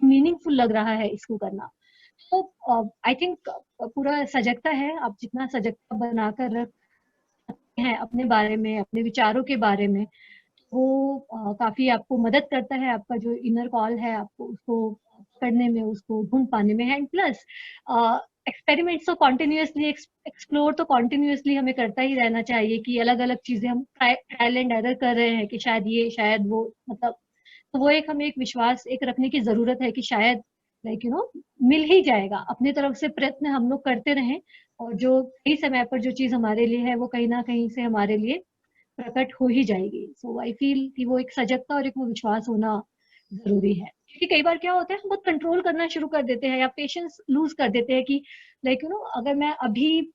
मीनिंगफुल लग रहा है इसको करना। तो आई थिंक पूरा सजगता है, आप जितना सजगता बनाकर रखते हैं अपने बारे में, अपने विचारों के बारे में, वो काफी आपको मदद करता है। आपका जो इनर कॉल है, आपको उसको करने में, उसको ढूंढ पाने में। एंड प्लस एक्सपेरिमेंट्स तो कॉन्टिन्यूसली, एक्सप्लोर तो कॉन्टिन्यूसली हमें करता ही रहना चाहिए, कि अलग अलग चीजें हम ट्रायल एंड एरर कर रहे हैं कि शायद ये शायद वो, मतलब तो वो एक हमें एक विश्वास एक रखने की जरूरत है कि शायद मिल ही जाएगा। अपनी तरफ से प्रयत्न हम लोग करते रहें, और जो सही समय पर जो चीज हमारे लिए है वो कहीं ना कहीं से हमारे लिए प्रकट हो ही जाएगी। सो आई फील कि वो एक सजगता और एक वो विश्वास होना जरूरी है। क्योंकि कई बार क्या होता है, हम बहुत कंट्रोल करना शुरू कर देते हैं या पेशेंस लूज कर देते हैं कि अगर मैं अभी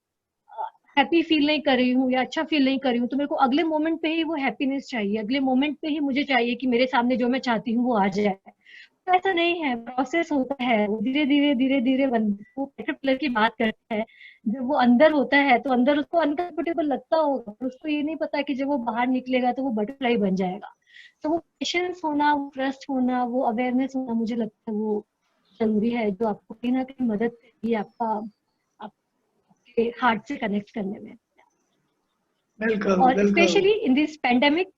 हैप्पी फील नहीं कर रही हूँ या अच्छा फील नहीं कर रही हूँ, तो मेरे को अगले मोमेंट पे ही वो हैप्पीनेस चाहिए, अगले मोमेंट पे ही मुझे चाहिए कि मेरे सामने जो मैं चाहती हूँ वो आ जाए। तो ऐसा नहीं है, प्रोसेस होता है, वो धीरे धीरे धीरे धीरे वो कैटरपिलर की बात करते हैं। जब वो अंदर होता है तो अंदर उसको अनकंफर्टेबल लगता होगा, पर उसको ये नहीं पता कि जब वो बाहर निकलेगा तो वो बटरफ्लाई बन जाएगा। तो वो पेशेंस होना, वो ट्रस्ट होना, वो अवेयरनेस होना, मुझे लगता है वो जरूरी है, जो आपको कहीं ना कहीं मदद करेगी आपके हार्ट से कनेक्ट करने में। बिल्कुल, और बिल्कुल। स्पेशली इन दिस पेंडेमिक,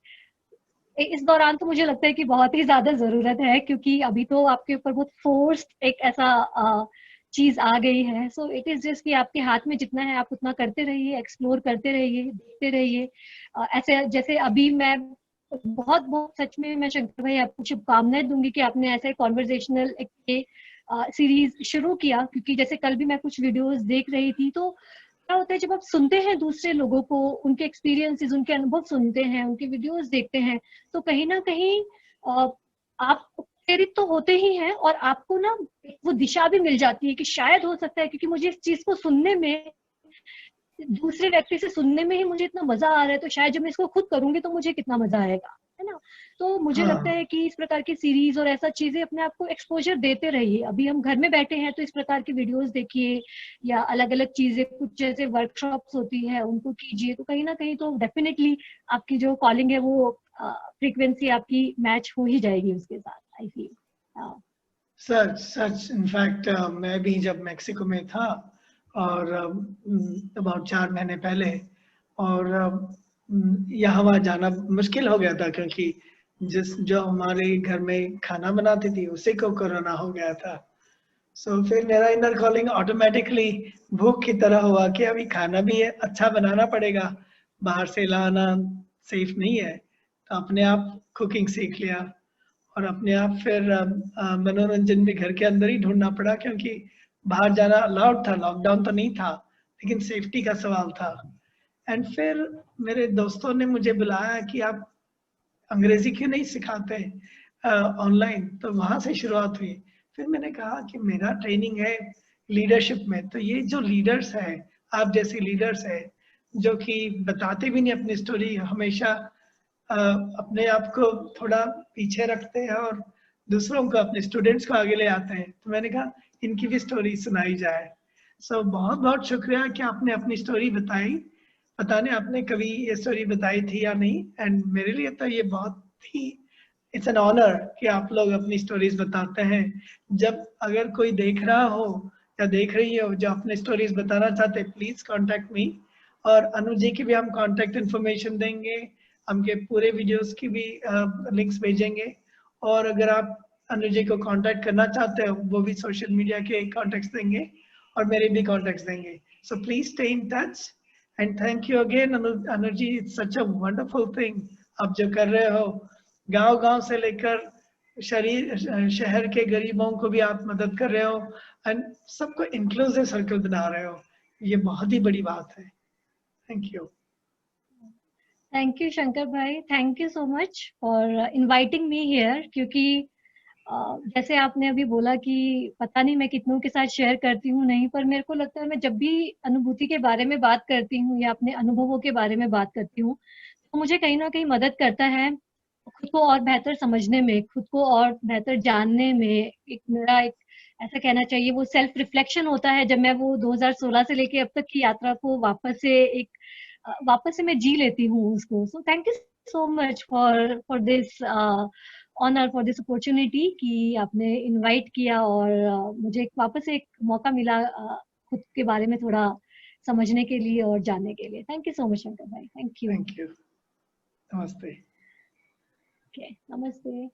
इस दौरान तो मुझे लगता है कि बहुत ही ज्यादा जरूरत है, क्योंकि अभी तो आपके ऊपर बहुत फोर्स्ड एक ऐसा चीज आ गई है। सो इट इज जस्ट कि आपके हाथ में जितना है आप उतना करते रहिए, एक्सप्लोर करते रहिए, देखते रहिए। ऐसे जैसे अभी मैं बहुत बहुत सच में मैं शंकर भाई आपको शुभकामनाएं दूंगी कि आपने ऐसे कॉन्वर्जेशनल सीरीज शुरू किया, क्योंकि जैसे कल भी मैं कुछ वीडियोस देख रही थी, तो क्या होता है जब आप सुनते हैं दूसरे लोगों को, उनके एक्सपीरियंसेस, उनके अनुभव सुनते हैं, उनके वीडियोस देखते हैं, तो कहीं ना कहीं आप प्रेरित तो होते ही हैं, और आपको ना वो दिशा भी मिल जाती है कि शायद हो सकता है, क्योंकि मुझे इस चीज को सुनने में दूसरे व्यक्ति से सुनने में ही मुझे इतना मजा आ रहा है, तो शायद जब मैं इसको खुद करूंगी तो मुझे कितना मजा आएगा, है ना। तो मुझे लगता हाँ है कि इस प्रकार की सीरीज और ऐसा चीजें अपने आप को एक्सपोजर देते रहिए। अभी हम घर में बैठे हैं तो इस प्रकार की वीडियोस देखिए, या अलग अलग चीजें कुछ जैसे वर्कशॉप्स होती है उनको कीजिए, तो कहीं ना कहीं तो डेफिनेटली आपकी जो कॉलिंग है वो फ्रीक्वेंसी आपकी मैच हो ही जाएगी उसके साथ, I feel. Such such. In fact मैं भी जब मेक्सिको में था और अबाउट 4 महीने पहले, और यहाँ वहाँ जाना मुश्किल हो गया था क्योंकि जो हमारे घर में खाना बनाती थी उसी को कोरोना हो गया था। सो फिर मेरा इनर कॉलिंग ऑटोमेटिकली भूख की तरह हुआ कि अभी खाना भी है, अच्छा बनाना पड़ेगा, बाहर से लाना सेफ नहीं है। तो अपने आप कुकिंग सीख लिया, और अपने आप फिर मनोरंजन भी घर के अंदर ही ढूंढना पड़ा क्योंकि बाहर जाना अलाउड था, लॉकडाउन तो नहीं था, लेकिन सेफ्टी का सवाल था। एंड फिर मेरे दोस्तों ने मुझे बुलाया कि आप अंग्रेजी क्यों नहीं सिखाते ऑनलाइन, तो वहां से शुरुआत हुई। फिर मैंने कहा कि मेरा ट्रेनिंग है लीडरशिप में, तो ये जो लीडर्स है, आप जैसे लीडर्स है जो कि बताते भी नहीं अपनी स्टोरी, हमेशा अपने आप को थोड़ा पीछे रखते हैं और दूसरों को, अपने स्टूडेंट्स को आगे ले आते हैं, तो मैंने कहा इनकी भी स्टोरी सुनाई जाए। सो बहुत बहुत शुक्रिया कि आपने अपनी स्टोरी बताई। पता नहीं आपने कभी ये स्टोरी बताई थी या नहीं, एंड मेरे लिए तो ये बहुत ही इट्स एन ऑनर कि आप लोग अपनी स्टोरीज बताते हैं। जब अगर कोई देख रहा हो या देख रही हो जो अपने स्टोरीज बताना चाहते, प्लीज कांटेक्ट मी, और अनुज जी की भी हम कांटेक्ट इन्फॉर्मेशन देंगे, हमके पूरे वीडियोस की भी लिंक्स भेजेंगे। और अगर आप अनुज जी को कांटेक्ट करना चाहते हो, वो भी सोशल मीडिया के कांटेक्ट्स देंगे और मेरे भी कांटेक्ट्स देंगे। So please stay in touch and thank you again Anuj ji, it's such a wonderful thing आप जो कर रहे हो। गांव-गांव से लेकर शहर के गरीबों को भी आप मदद कर रहे हो एंड सबको इंक्लूसिव सर्कल बना रहे हो, ये बहुत ही बड़ी बात है। Thank you. Thank you Shankar भाई, thank you so much for inviting me here. क्योंकि जैसे आपने अभी बोला कि पता नहीं मैं कितनों के साथ शेयर करती हूँ नहीं, पर मेरे को लगता है मैं जब भी अनुभूति के बारे में बात करती हूँ या अपने अनुभवों के बारे में बात करती हूँ, तो मुझे कहीं ना कहीं मदद करता है खुद को और बेहतर समझने में, खुद को और बेहतर जानने में। एक मेरा एक ऐसा कहना चाहिए वो सेल्फ रिफ्लेक्शन होता है, जब मैं वो 2016 से लेके अब तक की यात्रा को वापस से मैं जी लेती हूँ उसको। So thank you so much for this honour, for this opportunity कि आपने इनवाइट किया और मुझे वापस एक मौका मिला खुद के बारे में थोड़ा समझने के लिए और जानने के लिए। Thank you so much Shankar भाई, थैंक यू। Thank you. नमस्ते। ओके, नमस्ते।